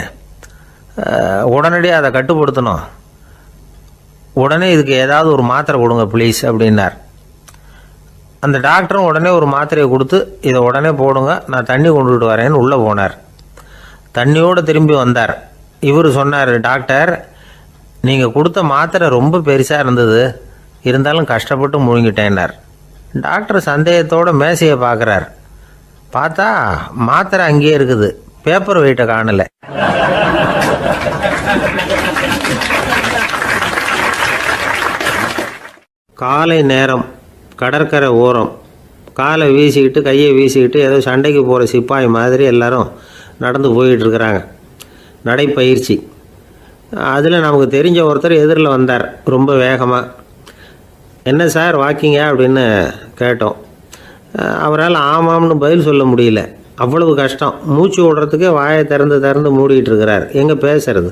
உடனடியாக அதை கட்டுப்படுத்தணும், உடனே இதுக்கு ஏதாவது ஒரு மாத்திரை கொடுங்க ப்ளீஸ் அப்படின்னார். அந்த டாக்டரும் உடனே ஒரு மாத்திரையை கொடுத்து, இதை உடனே போடுங்க, நான் தண்ணி கொண்டுகிட்டு வரேன்னு உள்ளே போனார். தண்ணியோடு திரும்பி வந்தார். இவர் சொன்னார், டாக்டர், நீங்கள் கொடுத்த மாத்திரை ரொம்ப பெருசாக இருந்தது, இருந்தாலும் கஷ்டப்பட்டு முழுங்கிட்டேன்னார். டாக்டர் சந்தேகத்தோடு மேசையை பார்க்குறார். பார்த்தா மாத்திரை அங்கேயே இருக்குது, பேப்பர் வெயிட்டை காணலை. காலை நேரம், கடற்கரை ஓரம், காலை வீசிக்கிட்டு கையை வீசிக்கிட்டு ஏதோ சண்டைக்கு போகிற சிப்பாய் மாதிரி எல்லாரும் நடந்து போயிட்டுருக்குறாங்க. நடைப்பயிற்சி. அதில் நமக்கு தெரிஞ்ச ஒருத்தர் எதிரில் வந்தார் ரொம்ப வேகமாக. என்ன சார் வாக்கிங்க அப்படின்னு கேட்டோம். அவரால் ஆமாம்னு பதில் சொல்ல முடியல, அவ்வளவு கஷ்டம். மூச்சு விடுறதுக்கே வாயை திறந்து மூடிட்டு இருக்கிறார். எங்கே பேசுறது?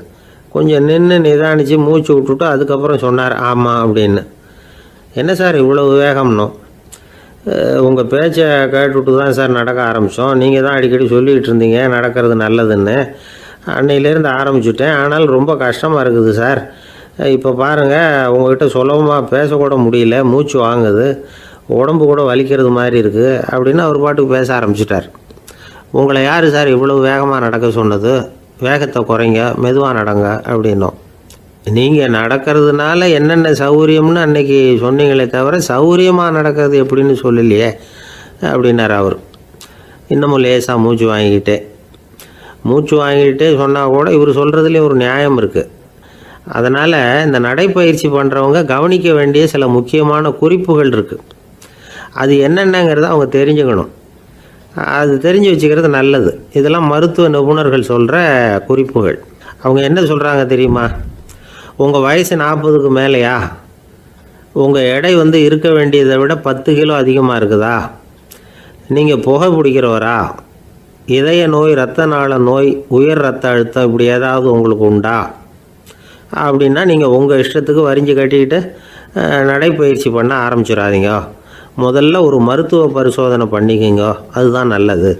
கொஞ்சம் நின்று நிதானித்து மூச்சு விட்டுட்டு அதுக்கப்புறம் சொன்னார் ஆமாம் அப்படின்னு. என்ன சார் இவ்வளவு வேகம்னோ? உங்கள் பேச்சை கேட்டுவிட்டு தான் சார் நடக்க ஆரம்பித்தோம். நீங்கள் தான் அடிக்கடி சொல்லிகிட்டு இருந்தீங்க நடக்கிறது நல்லதுன்னு. அன்னையிலேருந்து ஆரம்பிச்சுட்டேன், ஆனால் ரொம்ப கஷ்டமாக இருக்குது சார். இப்போ பாருங்கள், உங்கள்கிட்ட சுலபமாக பேசக்கூட முடியல, மூச்சு வாங்குது, உடம்பு கூட வலிக்கிறது மாதிரி இருக்குது அப்படின்னு அவர் பாட்டுக்கு பேச ஆரம்பிச்சிட்டார். உங்களை யார் சார் இவ்வளவு வேகமாக நடக்க சொன்னது? வேகத்தை குறைங்க, மெதுவாக நடங்க அப்படின்னோம். நீங்கள் நடக்கிறதுனால என்னென்ன சௌகரியம்னு அன்னைக்கு சொன்னீங்களே தவிர சௌகரியமாக நடக்கிறது எப்படின்னு சொல்லலையே அப்படின்னார் அவர். இன்னமும் லேசாக மூச்சு வாங்கிக்கிட்டே சொன்னால் கூட இவர் சொல்கிறதுலேயே ஒரு நியாயம் இருக்குது. அதனால் இந்த நடைப்பயிற்சி பண்ணுறவங்க கவனிக்க வேண்டிய சில முக்கியமான குறிப்புகள் இருக்குது. அது என்னென்னங்கிறத அவங்க தெரிஞ்சுக்கணும். அது தெரிஞ்சு வச்சுக்கிறது நல்லது. இதெல்லாம் மருத்துவ நிபுணர்கள் சொல்கிற குறிப்புகள். அவங்க என்ன சொல்கிறாங்க தெரியுமா? உங்கள் வயசு 40க்கு மேலேயா? உங்கள் எடை இருக்க வேண்டியதை விட 10 கிலோ அதிகமாக இருக்குதா? நீங்கள் புகை பிடிக்கிறவரா? இதய நோய், இரத்த நாள நோய், உயர் இரத்த அழுத்தம் இப்படி ஏதாவது உங்களுக்கு உண்டா? அப்படின்னா நீங்கள் உங்கள் இஷ்டத்துக்கு வரிஞ்சு கட்டிக்கிட்டு நடைப்பயிற்சி பண்ண ஆரம்பிச்சிடாதீங்க. முதல்ல ஒரு மருத்துவ பரிசோதனை பண்ணிக்கோங்க, அதுதான் நல்லது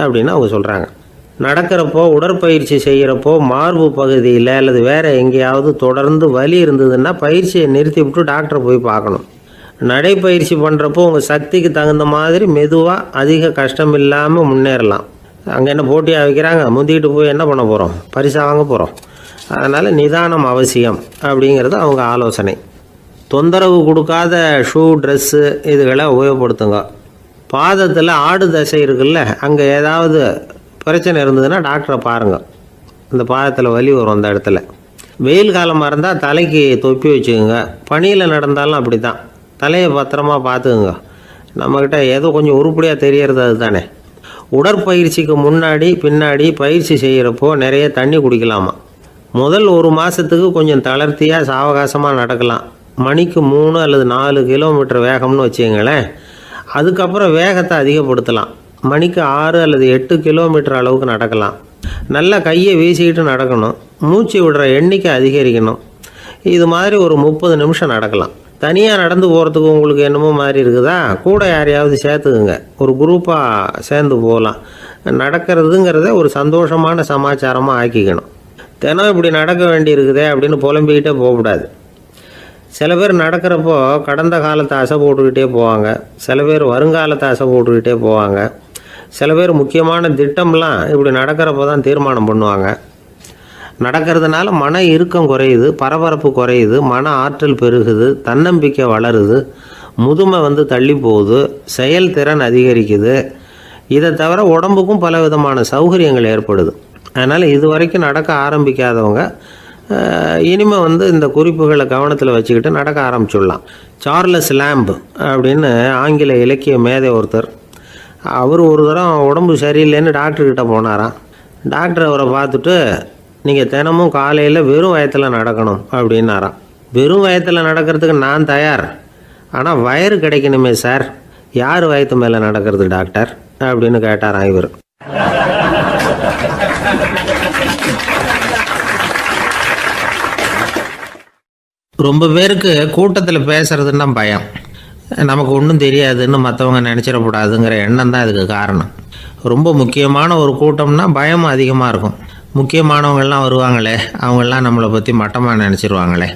அப்படின்னு அவங்க சொல்கிறாங்க. நடக்கிறப்போ, உடற்பயிற்சி செய்கிறப்போ மார்பு பகுதியில் அல்லது வேறு எங்கேயாவது தொடர்ந்து வலி இருந்ததுன்னா பயிற்சியை நிறுத்தி விட்டு டாக்டரை போய் பார்க்கணும். நடைப்பயிற்சி பண்ணுறப்போ உங்கள் சக்திக்கு தகுந்த மாதிரி மெதுவாக அதிக கஷ்டம் இல்லாமல் முன்னேறலாம். அங்கே என்ன போட்டியாக வைக்கிறாங்க? முந்திக்கிட்டு போய் என்ன பண்ண போகிறோம்? பரிசாக வாங்க போகிறோம். அதனால் நிதானம் அவசியம் அப்படிங்கிறது அவங்க ஆலோசனை. தொந்தரவு கொடுக்காத ஷூ, ட்ரெஸ்ஸு இதுகளை உபயோகப்படுத்துங்க. பாதத்தில் ஆடு தசை இருக்குல்ல, அங்கே ஏதாவது பிரச்சனை இருந்ததுன்னா டாக்டரை பாருங்கள். இந்த பாதத்தில் வலி வரும் அந்த இடத்துல. வெயில் காலமாக இருந்தால் தலைக்கு தொப்பி வச்சுக்கோங்க. பனியில் நடந்தாலும் அப்படி தான், தலையை பத்திரமா பார்த்துக்குங்க. நம்மக்கிட்ட ஏதோ கொஞ்சம் உருப்படியாக தெரியறது அது தானே. உடற்பயிற்சிக்கு முன்னாடி பின்னாடி பயிற்சி செய்கிறப்போ நிறைய தண்ணி குடிக்கலாமா. முதல் 1 மாதத்துக்கு கொஞ்சம் தளர்த்தியாக சாவகாசமாக நடக்கலாம். மணிக்கு 3 அல்லது 4 கிலோமீட்டர் வேகம்னு வச்சுங்களேன். அதுக்கப்புறம் வேகத்தை அதிகப்படுத்தலாம். மணிக்கு 6 அல்லது 8 கிலோமீட்டர் அளவுக்கு நடக்கலாம். நல்லா கையை வீசிக்கிட்டு நடக்கணும். மூச்சு விடுற எண்ணிக்கை அதிகரிக்கணும். இது மாதிரி ஒரு 30 நிமிஷம் நடக்கலாம். தனியாக நடந்து போகிறதுக்கு உங்களுக்கு என்னமோ மாதிரி இருக்குதா, கூட யாரையாவது சேர்த்துக்குங்க. ஒரு குரூப்பாக சேர்ந்து போகலாம். நடக்கிறதுங்கிறத ஒரு சந்தோஷமான சமாச்சாரமாக ஆக்கிக்கணும். தினம் இப்படி நடக்க வேண்டி இருக்குதே அப்படின்னு புலம்பிக்கிட்டே போகக்கூடாது. சில பேர் நடக்கிறப்போ கடந்த காலத்தை அசை போட்டுக்கிட்டே போவாங்க. சில பேர் வருங்காலத்தை அசை போட்டுக்கிட்டே போவாங்க. சில பேர் முக்கியமான திட்டம்லாம் இப்படி நடக்கிறப்போ தான் தீர்மானம் பண்ணுவாங்க. நடக்கிறதுனால மன இறுக்கம் குறையுது, பரபரப்பு குறையுது, மன ஆற்றல் பெருகுது, தன்னம்பிக்கை வளருது, முதுமை தள்ளி போகுது, செயல்திறன் அதிகரிக்குது. இதை தவிர உடம்புக்கும் பல விதமான சௌகரியங்கள் ஏற்படுது. அதனால் இது வரைக்கும் நடக்க ஆரம்பிக்காதவங்க இனிமேல் இந்த குறிப்புகளை கவனத்தில் வச்சுக்கிட்டு நடக்க ஆரம்பிச்சுடலாம். சார்லஸ் லேம்ப் அப்படின்னு ஆங்கில இலக்கிய மேதை ஒருத்தர், அவர் ஒரு தரம் உடம்பு சரியில்லைன்னு டாக்டர்கிட்ட போனாராம். டாக்டர் அவரை பார்த்துட்டு, நீங்கள் தினமும் காலையில் வெறும் வயத்தில் நடக்கணும் அப்படின்னாராம். வெறும் வயத்தில் நடக்கிறதுக்கு நான் தயார், ஆனால் வயிறு கிடைக்கணுமே சார், யார் வயத்து மேலே நடக்கிறது டாக்டர் அப்படின்னு கேட்டாராம் இவர். ரொம்ப பேருக்கு கூட்டத்தில் பேசுறதுன்னா பயம். நமக்கு ஒன்றும் தெரியாதுன்னு மற்றவங்க நினச்சிடக்கூடாதுங்கிற எண்ணம் தான் இதுக்கு காரணம். ரொம்ப முக்கியமான ஒரு கூட்டம்னா பயம் அதிகமாக இருக்கும். முக்கியமானவங்கள்லாம் வருவாங்களே, அவங்களாம் நம்மளை பற்றி மட்டமாக நினச்சிருவாங்களே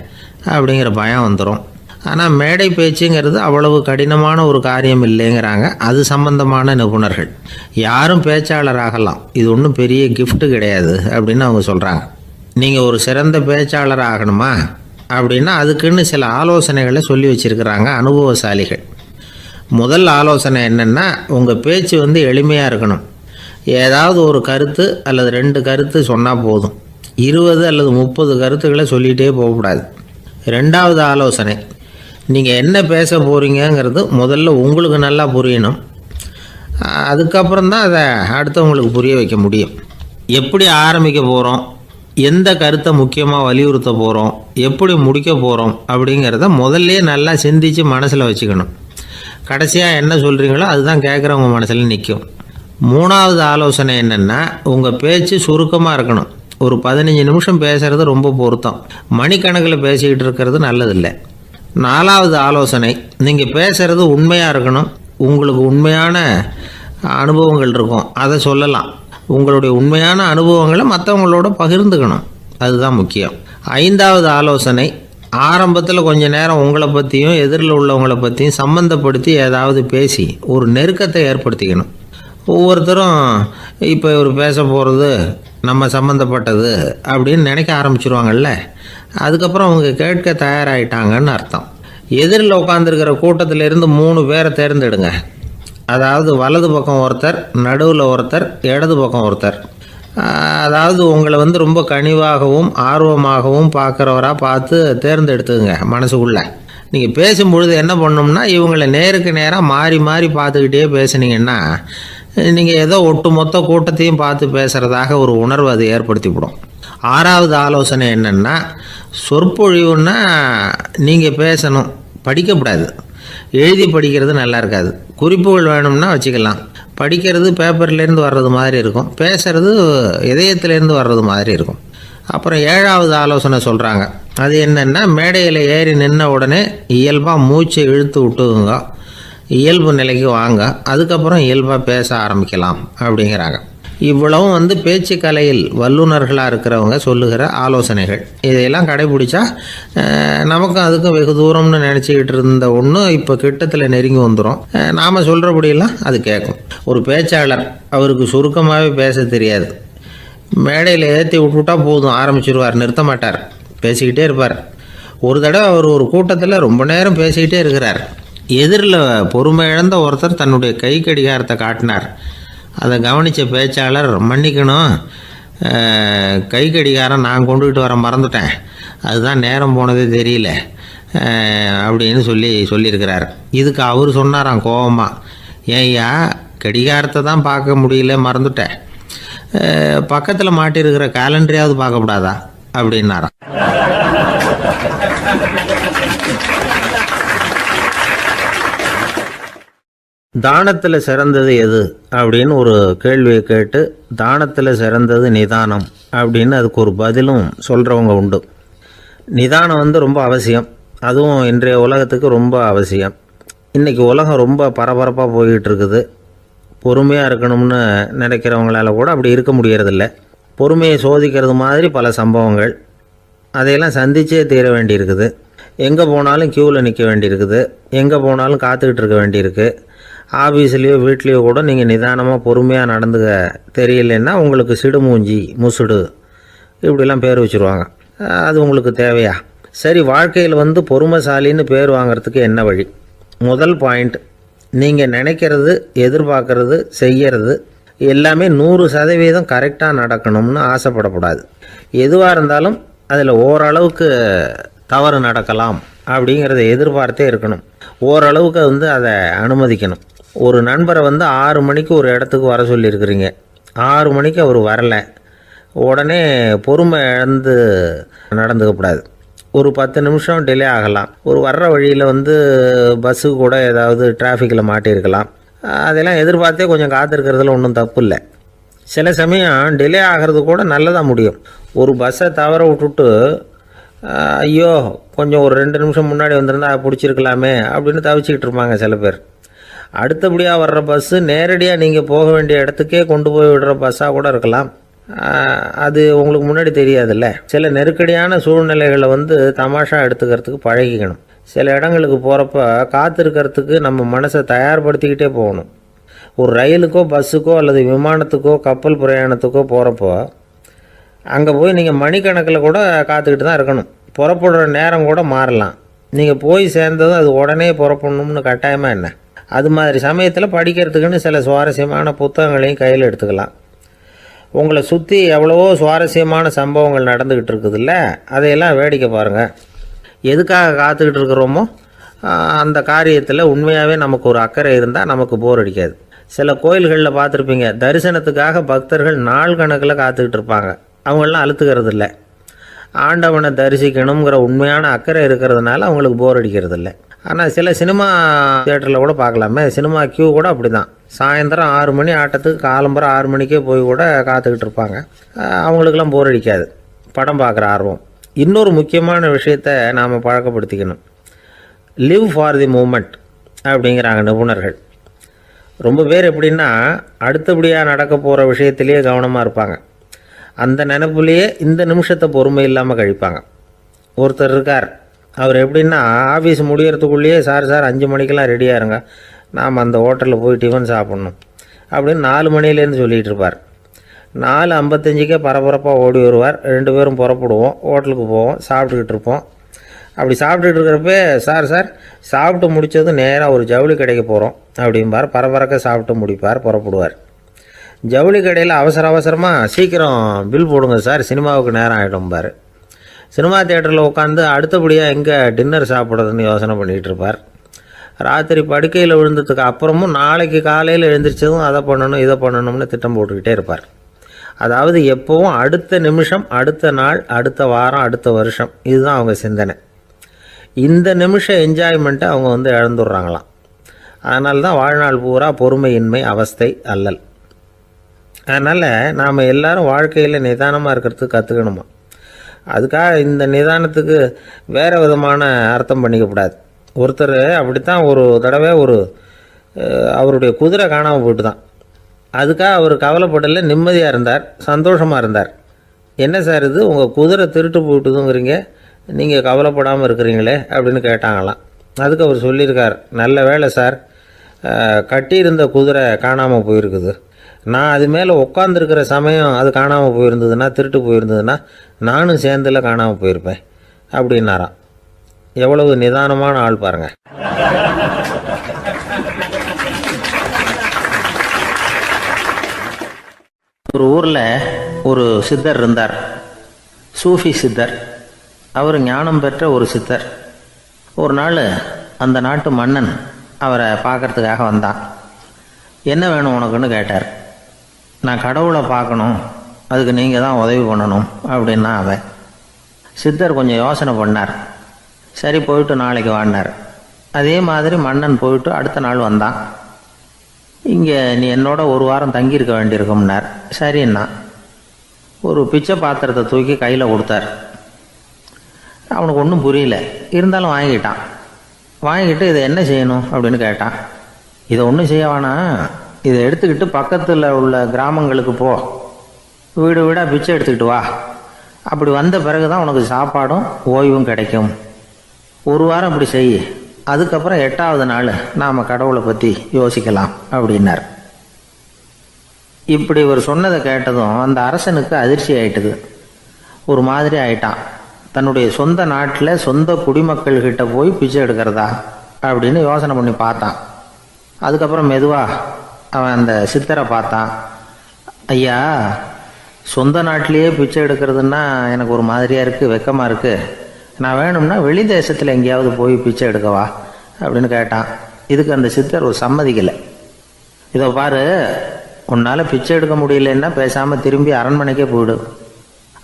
அப்படிங்கிற பயம் வந்துடும். ஆனால் மேடை பேச்சுங்கிறது அவ்வளவு கடினமான ஒரு காரியம் இல்லைங்கிறாங்க அது சம்பந்தமான நிபுணர்கள். யாரும் பேச்சாளர் ஆகலாம், இது ஒன்றும் பெரிய கிஃப்ட்டு கிடையாது அப்படின்னு அவங்க சொல்கிறாங்க. நீங்கள் ஒரு சிறந்த பேச்சாளர் ஆகணுமா அப்படின்னா அதுக்குன்னு சில ஆலோசனைகளை சொல்லி வச்சுருக்கிறாங்க அனுபவசாலிகள். முதல் ஆலோசனை என்னென்னா, உங்கள் பேச்சு எளிமையாக இருக்கணும். ஏதாவது ஒரு கருத்து அல்லது 2 கருத்து சொன்னால் போதும். 20 அல்லது 30 கருத்துக்களை சொல்லிகிட்டே போகக்கூடாது. 2வது ஆலோசனை, நீங்கள் என்ன பேச போகிறீங்கிறது முதல்ல உங்களுக்கு நல்லா புரியணும். அதுக்கப்புறம் தான் அதை அடுத்தவங்களுக்கு புரிய வைக்க முடியும். எப்படி ஆரம்பிக்க போகிறோம், எந்த கருத்தை முக்கியமாக வலியுறுத்த போகிறோம், எப்படி முடிக்க போகிறோம் அப்படிங்கிறத முதல்ல நல்லா சிந்தித்து மனசில் வச்சுக்கணும். கடைசியாக என்ன சொல்கிறீங்களோ அதுதான் கேட்குறவங்க மனசில் நிற்கும். 3வது ஆலோசனை என்னென்னா, உங்கள் பேச்சு சுருக்கமாக இருக்கணும். ஒரு 15 நிமிஷம் பேசுகிறது ரொம்ப பொருத்தம். மணிக்கணக்கில் பேசிக்கிட்டு இருக்கிறது நல்லதில்லை. 4வது ஆலோசனை, நீங்கள் பேசுகிறது உண்மையாக இருக்கணும். உங்களுக்கு உண்மையான அனுபவங்கள் இருக்கும், அதை சொல்லலாம். உங்களுடைய உண்மையான அனுபவங்களை மற்றவங்களோட பகிர்ந்துக்கணும், அதுதான் முக்கியம். 5வது ஆலோசனை, ஆரம்பத்தில் கொஞ்ச நேரம் உங்களை பற்றியும் எதிரில் உள்ளவங்களை பற்றியும் சம்மந்தப்படுத்தி ஏதாவது பேசி ஒரு நெருக்கத்தை ஏற்படுத்திக்கணும். ஒவ்வொருத்தரும் இப்போ இவர் பேச போகிறது நம்ம சம்மந்தப்பட்டது அப்படின்னு நினைக்க ஆரம்பிச்சிருவாங்கல்ல, அதுக்கப்புறம் அவங்க கேட்க தயாராகிட்டாங்கன்னு அர்த்தம். எதிரில் உட்காந்துருக்கிற கூட்டத்திலேருந்து 3 பேரை தேர்ந்தெடுங்க. அதாவது வலது பக்கம் ஒருத்தர், நடுவில் ஒருத்தர், இடது பக்கம் ஒருத்தர். அதாவது உங்களை ரொம்ப கனிவாகவும் ஆர்வமாகவும் பார்க்குறவராக பார்த்து தேர்ந்தெடுத்துங்க மனசுக்குள்ளே. நீங்கள் பேசும்பொழுது என்ன பண்ணணும்னா, இவங்களை நேருக்கு நேராக மாறி மாறி பார்த்துக்கிட்டே பேசுனீங்கன்னா நீங்கள் ஏதோ ஒட்டுமொத்த கூட்டத்தையும் பார்த்து பேசுகிறதாக ஒரு உணர்வு அது ஏற்படுத்திவிடும். 6வது ஆலோசனை என்னென்னா, சொற்பொழிவுன்னா நீங்கள் பேசணும், படிக்கக்கூடாது. எழுதி படிக்கிறது நல்லா இருக்காது. குறிப்புகள் வேணும்னா வச்சுக்கலாம். படிக்கிறது பேப்பர்லேருந்து வர்றது மாதிரி இருக்கும், பேசுகிறது இதயத்திலேருந்து வர்றது மாதிரி இருக்கும். அப்புறம் 7வது ஆலோசனை சொல்கிறாங்க. அது என்னென்னா, மேடையில் ஏறி நின்ன உடனே இயல்பாக மூச்சை இழுத்து விட்டுங்க, இயல்பு நிலைக்கு வாங்க, அதுக்கப்புறம் இயல்பாக பேச ஆரம்பிக்கலாம் அப்படிங்கிறாங்க. இவ்வளவும் பேச்சு கலையில் வல்லுநர்களாக இருக்கிறவங்க சொல்லுகிற ஆலோசனைகள். இதையெல்லாம் கடைபிடிச்சா நமக்கும் அதுக்கும் வெகு தூரம்னு நினச்சிக்கிட்டு இருந்த ஒன்று இப்போ கிட்டத்தில் நெருங்கி வந்துடும். நாம் சொல்கிறபடியெல்லாம் அது கேட்கும். ஒரு பேச்சாளர், அவருக்கு சுருக்கமாகவே பேச தெரியாது. மேடையில் ஏற்றி விட்டுவிட்டா போதும், ஆரம்பிச்சிருவார், நிறுத்த மாட்டார், பேசிக்கிட்டே இருப்பார். ஒரு தடவை அவர் ஒரு கூட்டத்தில் ரொம்ப நேரம் பேசிக்கிட்டே இருக்கிறார். எதிரில் பொறுமை இழந்த ஒருத்தர் தன்னுடைய கை கடிகாரத்தை காட்டினார். அதை கவனித்த பேச்சாளர், மன்னிக்கணும், கை கடிகாரம் நான் கொண்டுகிட்டு வர மறந்துட்டேன், அதுதான் நேரம் போனதே தெரியல அப்படின்னு சொல்லியிருக்கிறார். இதுக்கு அவர் சொன்னாராம் கோபமாக, ஏய்யா கடிகாரத்தை தான் பார்க்க முடியல, மறந்துட்டேன், பக்கத்தில் மாட்டியிருக்கிற கேலண்டரையாவது பார்க்கக்கூடாதா அப்படின்னாராம். தானத்தில் சிறந்தது எது அப்படின்னு ஒரு கேள்வியை கேட்டு, தானத்தில் சிறந்தது நிதானம் அப்படின்னு அதுக்கு ஒரு பதிலும் சொல்கிறவங்க உண்டு. நிதானம் ரொம்ப அவசியம், அதுவும் இன்றைய உலகத்துக்கு ரொம்ப அவசியம். இன்றைக்கி உலகம் ரொம்ப பரபரப்பாக போய்கிட்டு இருக்குது. பொறுமையாக இருக்கணும்னு நினைக்கிறவங்களால கூட அப்படி இருக்க முடியறதில்ல. பொறுமையை சோதிக்கிறது மாதிரி பல சம்பவங்கள், அதையெல்லாம் சந்திச்சே தீர வேண்டியிருக்குது. எங்கே போனாலும் க்யூவில் நிற்க வேண்டியிருக்குது, எங்கே போனாலும் காத்துக்கிட்டு இருக்க வேண்டியிருக்கு. ஆஃபீஸ்லேயோ வீட்லேயோ கூட நீங்கள் நிதானமாக பொறுமையாக நடந்துக்க தெரியலன்னா உங்களுக்கு சிடுமூஞ்சி, முசுடு இப்படிலாம் பேர் வச்சுருவாங்க. அது உங்களுக்கு தேவையா? சரி, வாழ்க்கையில் பொறுமைசாலின்னு பேர் வாங்கிறதுக்கு என்ன வழி? முதல் பாயிண்ட், நீங்கள் நினைக்கிறது, எதிர்பார்க்கறது, செய்கிறது எல்லாமே 100% கரெக்டாக நடக்கணும்னு ஆசைப்படக்கூடாது. எதுவாக இருந்தாலும் அதில் ஓரளவுக்கு தவறு நடக்கலாம் அப்படிங்கிறத எதிர்பார்த்தே இருக்கணும். ஓரளவுக்கு அதை அனுமதிக்கணும். ஒரு நண்பரை 6 மணிக்கு ஒரு இடத்துக்கு வர சொல்லியிருக்கிறீங்க, 6 மணிக்கு அவர் வரலை, உடனே பொறுமை இழந்து நடந்துக்கக்கூடாது. ஒரு 10 நிமிஷம் டிலே ஆகலாம். ஒரு வர்ற வழியில் பஸ்ஸு கூட ஏதாவது டிராஃபிக்கில் மாட்டியிருக்கலாம். அதெல்லாம் எதிர்பார்த்தே கொஞ்சம் காத்திருக்கிறதுல ஒன்றும் தப்பு இல்லை. சில சமயம் டிலே ஆகிறது கூட நல்லதாக முடியும். ஒரு பஸ்ஸை தவற விட்டுட்டு, ஐயோ கொஞ்சம் ஒரு 2 நிமிஷம் முன்னாடி வந்திருந்தா பிடிச்சிருக்கலாமே அப்படின்னு தவிச்சிக்கிட்டு இருப்பாங்க சில பேர். அடுத்தபடியாக வர்ற பஸ்ஸு நேரடியாக நீங்கள் போக வேண்டிய இடத்துக்கே கொண்டு போய் விடுற பஸ்ஸாக கூட இருக்கலாம். அது உங்களுக்கு முன்னாடி தெரியாதுல்ல. சில நெருக்கடியான சூழ்நிலைகளை தமாஷா எடுத்துக்கிறதுக்கு பழகிக்கணும். சில இடங்களுக்கு போகிறப்ப காத்திருக்கிறதுக்கு நம்ம மனசை தயார்படுத்திக்கிட்டே போகணும். ஒரு ரயிலுக்கோ பஸ்ஸுக்கோ அல்லது விமானத்துக்கோ கப்பல் பிரயாணத்துக்கோ போகிறப்போ அங்கே போய் நீங்கள் மணிக்கணக்கில் கூட காத்துக்கிட்டு தான் இருக்கணும். புறப்படுற நேரம் கூட மாறலாம். நீங்கள் போய் சேர்ந்ததும் அது உடனே புறப்படணும்னு கட்டாயமாக என்ன? அது மாதிரி சமயத்தில் படிக்கிறதுக்குன்னு சில சுவாரஸ்யமான புத்தகங்களையும் கையில் எடுத்துக்கலாம். உங்களை சுற்றி எவ்வளவோ சுவாரஸ்யமான சம்பவங்கள் நடந்துக்கிட்டு இருக்குதுல்ல, அதையெல்லாம் வேடிக்கை பாருங்கள். எதுக்காக காத்துக்கிட்டு இருக்கிறோமோ அந்த காரியத்தில் உண்மையாகவே நமக்கு ஒரு அக்கறை இருந்தால் நமக்கு போர் அடிக்காது. சில கோயில்களில் பார்த்துருப்பீங்க, தரிசனத்துக்காக பக்தர்கள் நாள் கணக்கில் காத்துக்கிட்டு இருப்பாங்க. அவங்களெலாம் அழுத்துக்கிறது இல்லை. ஆண்டவனை தரிசிக்கணுங்கிற உண்மையான அக்கறை இருக்கிறதுனால அவங்களுக்கு போர் அடிக்கிறது இல்லை. ஆனால் சில சினிமா தியேட்டரில் கூட பார்க்கலாமே, சினிமா கியூ கூட அப்படி தான். சாயந்தரம் 6 மணி ஆட்டத்துக்கு காலம்பரை 6 மணிக்கே போய் கூட காத்துக்கிட்டு இருப்பாங்க. அவங்களுக்கெல்லாம் போர் அடிக்காது, படம் பார்க்குற ஆர்வம். இன்னொரு முக்கியமான விஷயத்தை நாம் பழக்கப்படுத்திக்கணும். லிவ் ஃபார் தி மூமெண்ட் அப்படிங்கிறாங்க நிபுணர்கள். ரொம்ப பேர் எப்படின்னா அடுத்தபடியாக நடக்க போகிற விஷயத்திலேயே கவனமாக இருப்பாங்க. அந்த நினைப்புலேயே இந்த நிமிஷத்தை பொறுமை இல்லாமல் கழிப்பாங்க. ஒருத்தர் இருக்கார், அவர் எப்படின்னா ஆஃபீஸ் முடிகிறதுக்குள்ளேயே சார் 5 மணிக்கெல்லாம் ரெடியாக இருங்க, நாம் அந்த ஹோட்டலில் போய் டிஃபன் சாப்பிட்ணும் அப்படின்னு 4 மணிலேருந்து சொல்லிகிட்டு இருப்பார். 4:55 பரபரப்பாக ஓடி வருவார். 2 பேரும் புறப்படுவோம், ஹோட்டலுக்கு போவோம், சாப்பிட்டுக்கிட்டு இருப்போம். அப்படி சாப்பிட்டுட்டு இருக்கிறப்ப சார் சாப்பிட்டு முடித்ததும் நேராக ஒரு ஜவுளி கடைக்கு போகிறோம் அப்படிம்பார். பரபரக்க சாப்பிட்டு முடிப்பார், புறப்படுவார். ஜவுளி கடையில் அவசரமாக சீக்கிரம் பில் போடுங்க சார், சினிமாவுக்கு நேரம் ஆகிடும்பார். சினிமா தியேட்டரில் உட்காந்து அடுத்தபடியாக எங்கே டின்னர் சாப்பிட்றதுன்னு யோசனை பண்ணிகிட்டு இருப்பார். ராத்திரி படுக்கையில் விழுந்ததுக்கு அப்புறமும் நாளைக்கு காலையில் எழுந்திரிச்சதும் அதை பண்ணணும் இதை பண்ணணும்னு திட்டம் போட்டுக்கிட்டே இருப்பார். அதாவது எப்போவும் அடுத்த நிமிஷம், அடுத்த நாள், அடுத்த வாரம், அடுத்த வருஷம், இதுதான் அவங்க சிந்தனை. இந்த நிமிஷம் என்ஜாய்மெண்ட்டை அவங்க இழந்துடுறாங்களாம். அதனால தான் வாழ்நாள் பூரா பொறுமையின்மை, அவஸ்தை, அல்லல். அதனால் நாம் எல்லோரும் வாழ்க்கையில் நிதானமாக இருக்கிறதுக்கு கற்றுக்கணுமா. அதுக்காக இந்த நிதானத்துக்கு வேறு விதமான அர்த்தம் பண்ணிக்கக்கூடாது. ஒருத்தர் அப்படித்தான் ஒரு தடவை அவருடைய குதிரை காணாமல் போயிட்டு தான். அதுக்காக அவர் கவலைப்படலை, நிம்மதியாக இருந்தார், சந்தோஷமாக இருந்தார். என்ன சார் இது, உங்கள் குதிரை திருட்டு போயிட்டுதுங்கிறீங்க, நீங்கள் கவலைப்படாமல் இருக்கிறீங்களே அப்படின்னு கேட்டாங்களாம். அதுக்கு அவர் சொல்லியிருக்கார், நல்ல வேலை சார், கட்டியிருந்த குதிரை காணாமல் போயிருக்குது. நான் அது மேலே உட்காந்துருக்கிற சமயம் அது காணாமல் போயிருந்ததுன்னா, திருட்டு போயிருந்ததுன்னா நானும் சேர்ந்தில் காணாமல் போயிருப்பேன் அப்படின்னாராம். எவ்வளவு நிதானமான ஆள் பாருங்க. ஒரு ஊரில் ஒரு சித்தர் இருந்தார், சூஃபி சித்தர். அவர் ஞானம் பெற்ற ஒரு சித்தர். ஒரு நாள் அந்த நாட்டு மன்னன் அவரை பார்க்கறதுக்காக வந்தான். என்ன வேணும் உனக்குன்னு கேட்டார். நான் கடவுளை பார்க்கணும், அதுக்கு நீங்கள் தான் உதவி பண்ணணும் அப்படின்னா அவன். சித்தர் கொஞ்சம் யோசனை பண்ணார். சரி, போயிட்டு நாளைக்கு வாடினார். அதே மாதிரி மன்னன் போயிட்டு அடுத்த நாள் வந்தான். இங்கே நீ என்னோட ஒரு வாரம் தங்கியிருக்க வேண்டியிருக்கும்னார். சரின்னா ஒரு பிச்சை பாத்திரத்தை தூக்கி கையில் கொடுத்தார். அவனுக்கு ஒன்றும் புரியல, இருந்தாலும் வாங்கிட்டான். வாங்கிட்டு இதை என்ன செய்யணும் அப்படின்னு கேட்டான். இதை ஒன்றும் செய்ய வேணாம், இதை எடுத்துக்கிட்டு பக்கத்தில் உள்ள கிராமங்களுக்கு போ, வீடு வீடாக பிச்சை எடுத்துக்கிட்டு வா. அப்படி வந்த பிறகு தான் உனக்கு சாப்பாடும் ஓய்வும் கிடைக்கும். ஒரு வாரம் இப்படி செய், அதுக்கப்புறம் 8வது நாள் நாம் கடவுளை பற்றி யோசிக்கலாம் அப்படின்னார். இப்படி இவர் சொன்னதை கேட்டதும் அந்த அரசனுக்கு அதிர்ச்சி ஆயிட்டுது. ஒரு மாதிரி ஆயிட்டான். தன்னுடைய சொந்த நாட்டில் சொந்த குடிமக்கள்கிட்ட போய் பிச்சை எடுக்கிறதா அப்படின்னு யோசனை பண்ணி பார்த்தான். அதுக்கப்புறம் மெதுவாக அவன் அந்த சித்தரை பார்த்தான். ஐயா, சொந்த நாட்டிலேயே பிச்சை எடுக்கிறதுன்னா எனக்கு ஒரு மாதிரியாக இருக்குது, வெக்கமாக இருக்குது. நான் வேணும்னா வெளி தேசத்தில் எங்கேயாவது போய் பிச்சை எடுக்கவா அப்படின்னு கேட்டான். இதுக்கு அந்த சித்தர் ஒரு சம்மதிக்கலை. இதை பாரு, உன்னால் பிச்சை எடுக்க முடியலன்னா பேசாமல் திரும்பி அரண்மனைக்கே போயிடு.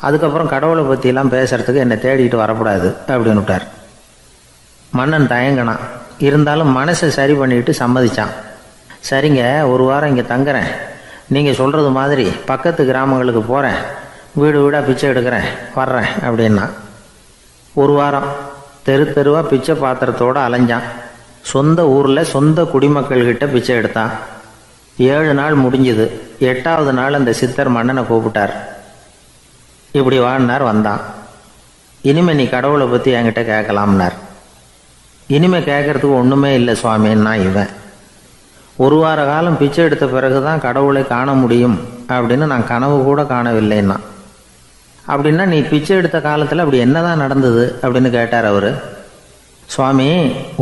அதுக்கப்புறம் கடவுளை பற்றியெல்லாம் பேசுறதுக்கு என்னை தேடிட்டு வரக்கூடாது அப்படின்னு விட்டார். மன்னன் தயங்கினான். இருந்தாலும் மனசை சரி பண்ணிட்டு சம்மதிச்சான். சரிங்க, ஒரு வாரம் இங்கே தங்குறேன், நீங்கள் சொல்கிறது மாதிரி பக்கத்து கிராமங்களுக்கு போகிறேன், வீடு வீடாக பிச்சை எடுக்கிறேன், வர்றேன் அப்படின்னா. ஒரு வாரம் தெரு தெருவாக பிச்சை பாத்திரத்தோடு அலைஞ்சான். சொந்த ஊரில் சொந்த குடிமக்கள்கிட்ட பிச்சை எடுத்தான். 7 நாள் முடிஞ்சுது. 8வது நாள் அந்த சித்தர் மன்னனை கூப்பிட்டார். இப்படி வாழ்னார். வந்தான். இனிமே நீ கடவுளை பற்றி என்கிட்ட கேட்கலாம்னார். இனிமே கேட்கறதுக்கு ஒன்றுமே இல்லை சுவாமின்னா இவன். ஒரு வார காலம் பிச்சை எடுத்த பிறகு தான் கடவுளை காண முடியும் அப்படின்னு நான் கனவு கூட காணவில்லைன்னா. அப்படின்னா நீ பிச்சை எடுத்த காலத்தில் அப்படி என்னதான் நடந்தது அப்படின்னு கேட்டார் அவர். சுவாமி,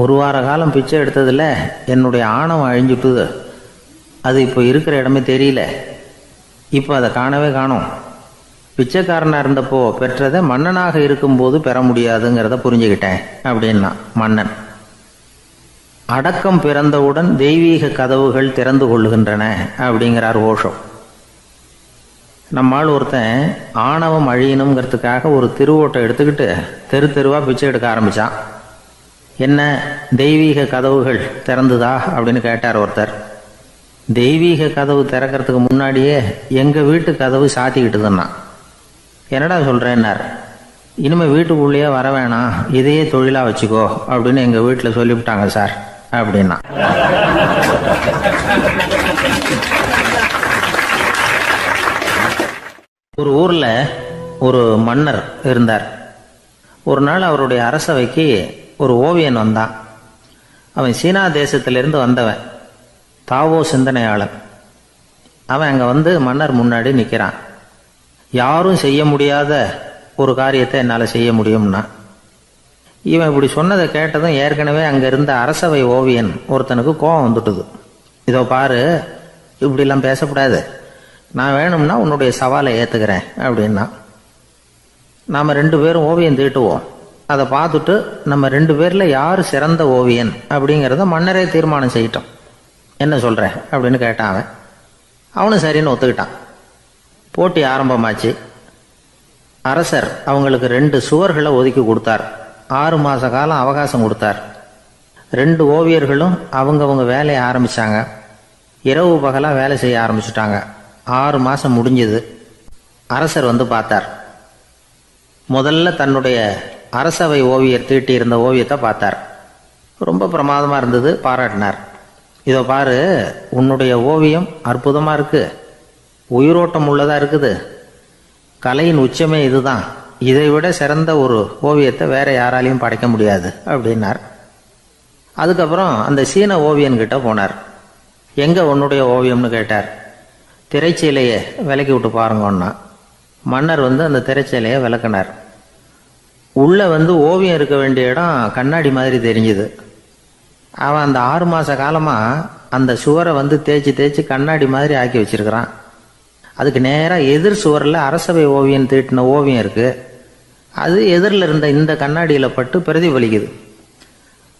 ஒரு வார காலம் பிச்சை எடுத்ததில் என்னுடைய ஆணவம் அழிஞ்சுட்டுது. அது இப்போ இருக்கிற இடமே தெரியல. இப்போ அதை காணவே காணோம். பிச்சைக்காரனாக இருந்தப்போ பெற்றதை மன்னனாக இருக்கும்போது பெற முடியாதுங்கிறத புரிஞ்சுக்கிட்டேன் அப்படின்னா மன்னன். அடக்கம் பிறந்தவுடன் தெய்வீக கதவுகள் திறந்து கொள்ளுகின்றன அப்படிங்கிறார் ஓஷோ. நம்மால் ஒருத்தன் ஆணவம் அழியணுங்கிறதுக்காக ஒரு திருவோட்டை எடுத்துக்கிட்டு தெரு தெருவாக பிச்சை எடுக்க ஆரம்பித்தான். என்ன, தெய்வீக கதவுகள் திறந்துதா அப்படின்னு கேட்டார் ஒருத்தர். தெய்வீக கதவு திறக்கிறதுக்கு முன்னாடியே எங்கள் வீட்டு கதவு சாத்திக்கிட்டுதுன்னா. என்னடா சொல்கிறேன்னார். இனிமேல் வீட்டுக்குள்ளேயே வர வேணாம், இதையே தொழிலாக வச்சுக்கோ அப்படின்னு எங்கள் வீட்டில் சொல்லிவிட்டாங்க சார் அப்படின்னா. ஒரு ஊரில் ஒரு மன்னர் இருந்தார். ஒரு நாள் அவருடைய அரசவைக்கு ஒரு ஓவியன் வந்தான். அவன் சீனா தேசத்திலிருந்து வந்தவன், தாவோ சிந்தனையாளன். அவன் அங்கே வந்து மன்னர் முன்னாடி நிற்கிறான். யாரும் செய்ய முடியாத ஒரு காரியத்தை என்னால் செய்ய முடியும்னா. இவன் இப்படி சொன்னதை கேட்டதும் ஏற்கனவே அங்கே இருந்த அரசவை ஓவியன் ஒருத்தனுக்கு கோபம் வந்துட்டுது. இதோ பாரு, இப்படிலாம் பேசக்கூடாது, நான் வேணும்னா உன்னுடைய சவாலை ஏற்றுக்கிறேன் அப்படின்னா. நாம் 2 பேரும் ஓவியம் தீட்டுவோம், அதை பார்த்துட்டு நம்ம 2 பேரில் யார் சிறந்த ஓவியன் அப்படிங்கிறத மன்னரே தீர்மானம் செய்யட்டும், என்ன சொல்கிற அப்படின்னு கேட்டான் அவன். அவனும் சரின்னு ஒத்துக்கிட்டான். போட்டி ஆரம்பமாச்சு. அரசர் அவங்களுக்கு 2 சுவர்களை ஒதுக்கி கொடுத்தார். 6 மாத காலம் அவகாசம் கொடுத்தார். 2 ஓவியர்களும் அவங்கவுங்க வேலையை ஆரம்பித்தாங்க. இரவு பகலாக வேலை செய்ய ஆரம்பிச்சுட்டாங்க. 6 மாதம் முடிஞ்சது. அரசர் வந்து பார்த்தார். முதல்ல தன்னுடைய அரசவை ஓவியர் தீட்டியிருந்த ஓவியத்தை பார்த்தார். ரொம்ப பிரமாதமாக இருந்தது, பாராட்டினார். இதோ பாரு, உன்னுடைய ஓவியம் அற்புதமாக இருக்குது, உயிரோட்டம் உள்ளதாக இருக்குது, கலையின் உச்சமே இதுதான், இதை விட சிறந்த ஒரு ஓவியத்தை வேற யாராலையும் படைக்க முடியாது அப்படின்னார். அதுக்கப்புறம் அந்த சீன ஓவியன்கிட்ட போனார். எங்கே உன்னுடைய ஓவியம்னு கேட்டார். திரைச்சீலையை விலக்கி விட்டு பாருங்கன்னா. மன்னர் வந்து அந்த திரைச்சீலையை விளக்குனார். உள்ளே ஓவியம் இருக்க வேண்டிய இடம் கண்ணாடி மாதிரி தெரிஞ்சுது. அவன் அந்த 6 மாத காலமாக அந்த சுவரை தேய்ச்சி தேய்ச்சி கண்ணாடி மாதிரி ஆக்கி வச்சிருக்கிறான். அதுக்கு நேராக எதிர் சுவரில் அரசவை ஓவியம் தீட்டின ஓவியம் இருக்குது. அது எதிரில் இருந்த இந்த கண்ணாடியில் பட்டு பிரதிபலிக்குது.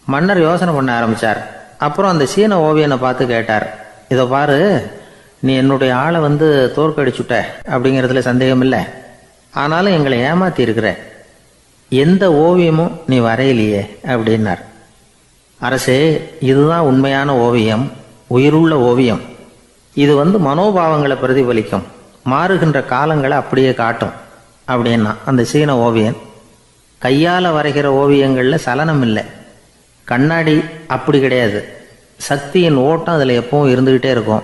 மன்னர் யோசனை பண்ண ஆரம்பித்தார். அப்புறம் அந்த சீன ஓவியனை பார்த்து கேட்டார், இதை பாரு, நீ என்னுடைய ஆளை தோற்கடிச்சுட்ட அப்படிங்கிறதுல சந்தேகம் இல்லை. ஆனாலும் எங்களை ஏமாத்தி இருக்கிற, எந்த ஓவியமும் நீ வரையிலையே அப்படின்னார். அரசே, இதுதான் உண்மையான ஓவியம், உயிருள்ள ஓவியம். இது மனோபாவங்களை பிரதிபலிக்கும், மாறுகின்ற காலங்களை அப்படியே காட்டும் அப்படின்னா அந்த சீன ஓவியன். கையால் வரைகிற ஓவியங்களில் சலனம் இல்லை. கண்ணாடி அப்படி கிடையாது. சக்தியின் ஓட்டம் அதில் எப்பவும் இருந்துக்கிட்டே இருக்கும்.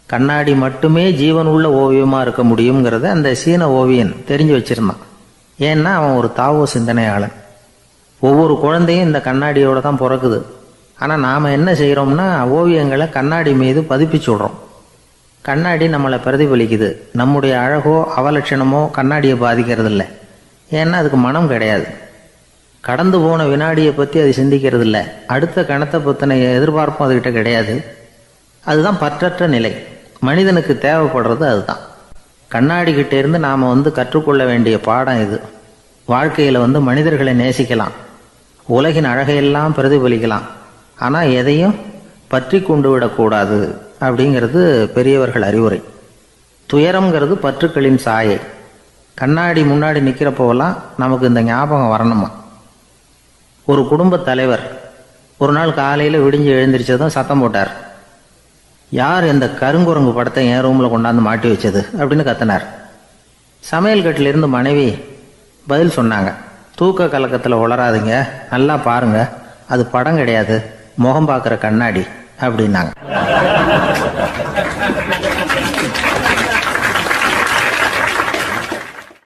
கண்ணாடி மட்டுமே ஜீவனுள்ள ஓவியமாக இருக்க முடியுங்கிறத அந்த சீன ஓவியன் தெரிஞ்சு வச்சிருந்தான். ஏன்னா அவன் ஒரு தாவோ சிந்தனையாளன். ஒவ்வொரு குழந்தையும் இந்த கண்ணாடியோடு தான் பிறக்குது. ஆனால் நாம் என்ன செய்கிறோம்னா ஓவியங்களை கண்ணாடி மீது பதிப்பிச்சு விடுறோம். கண்ணாடி நம்மளை பிரதிபலிக்குது. நம்முடைய அழகோ அவலட்சணமோ கண்ணாடியை பாதிக்கிறது இல்லை. ஏன்னா அதுக்கு மனம் கிடையாது. கடந்து போன வினாடியை பற்றி அது சிந்திக்கிறது இல்லை. அடுத்த கணத்தை பற்றின எதிர்பார்ப்பும் அதுகிட்ட கிடையாது. அதுதான் பற்றற்ற நிலை. மனிதனுக்கு தேவைப்படுறது அதுதான். கண்ணாடி கிட்டே இருந்து நாம் கற்றுக்கொள்ள வேண்டிய பாடம் இது. வாழ்க்கையில் மனிதர்களை நேசிக்கலாம், உலகின் அழகையெல்லாம் பிரதிபலிக்கலாம், ஆனால் எதையும் பற்றி கொண்டு விடக்கூடாது அப்படிங்கிறது பெரியவர்கள் அறிவுரை. துயரம்ங்கிறது பற்றுக்களின் சாயை. கண்ணாடி முன்னாடி நிற்கிறப்போவெல்லாம் நமக்கு இந்த ஞாபகம் வரணுமா. ஒரு குடும்பத் தலைவர் ஒரு நாள் காலையில் விடிஞ்சு எழுந்திரிச்சதும் சத்தம் போட்டார், யார் இந்த கருங்குரங்கு படத்தை என் ரூமில் கொண்டாந்து மாட்டி வச்சது அப்படின்னு கத்தினார். சமையல் கட்டிலிருந்து மனைவி பதில் சொன்னாங்க, தூக்க கலக்கத்தில் உளராதுங்க, நல்லா பாருங்க, அது படம் கிடையாது, முகம் பார்க்குற கண்ணாடி அப்படின்னாங்க.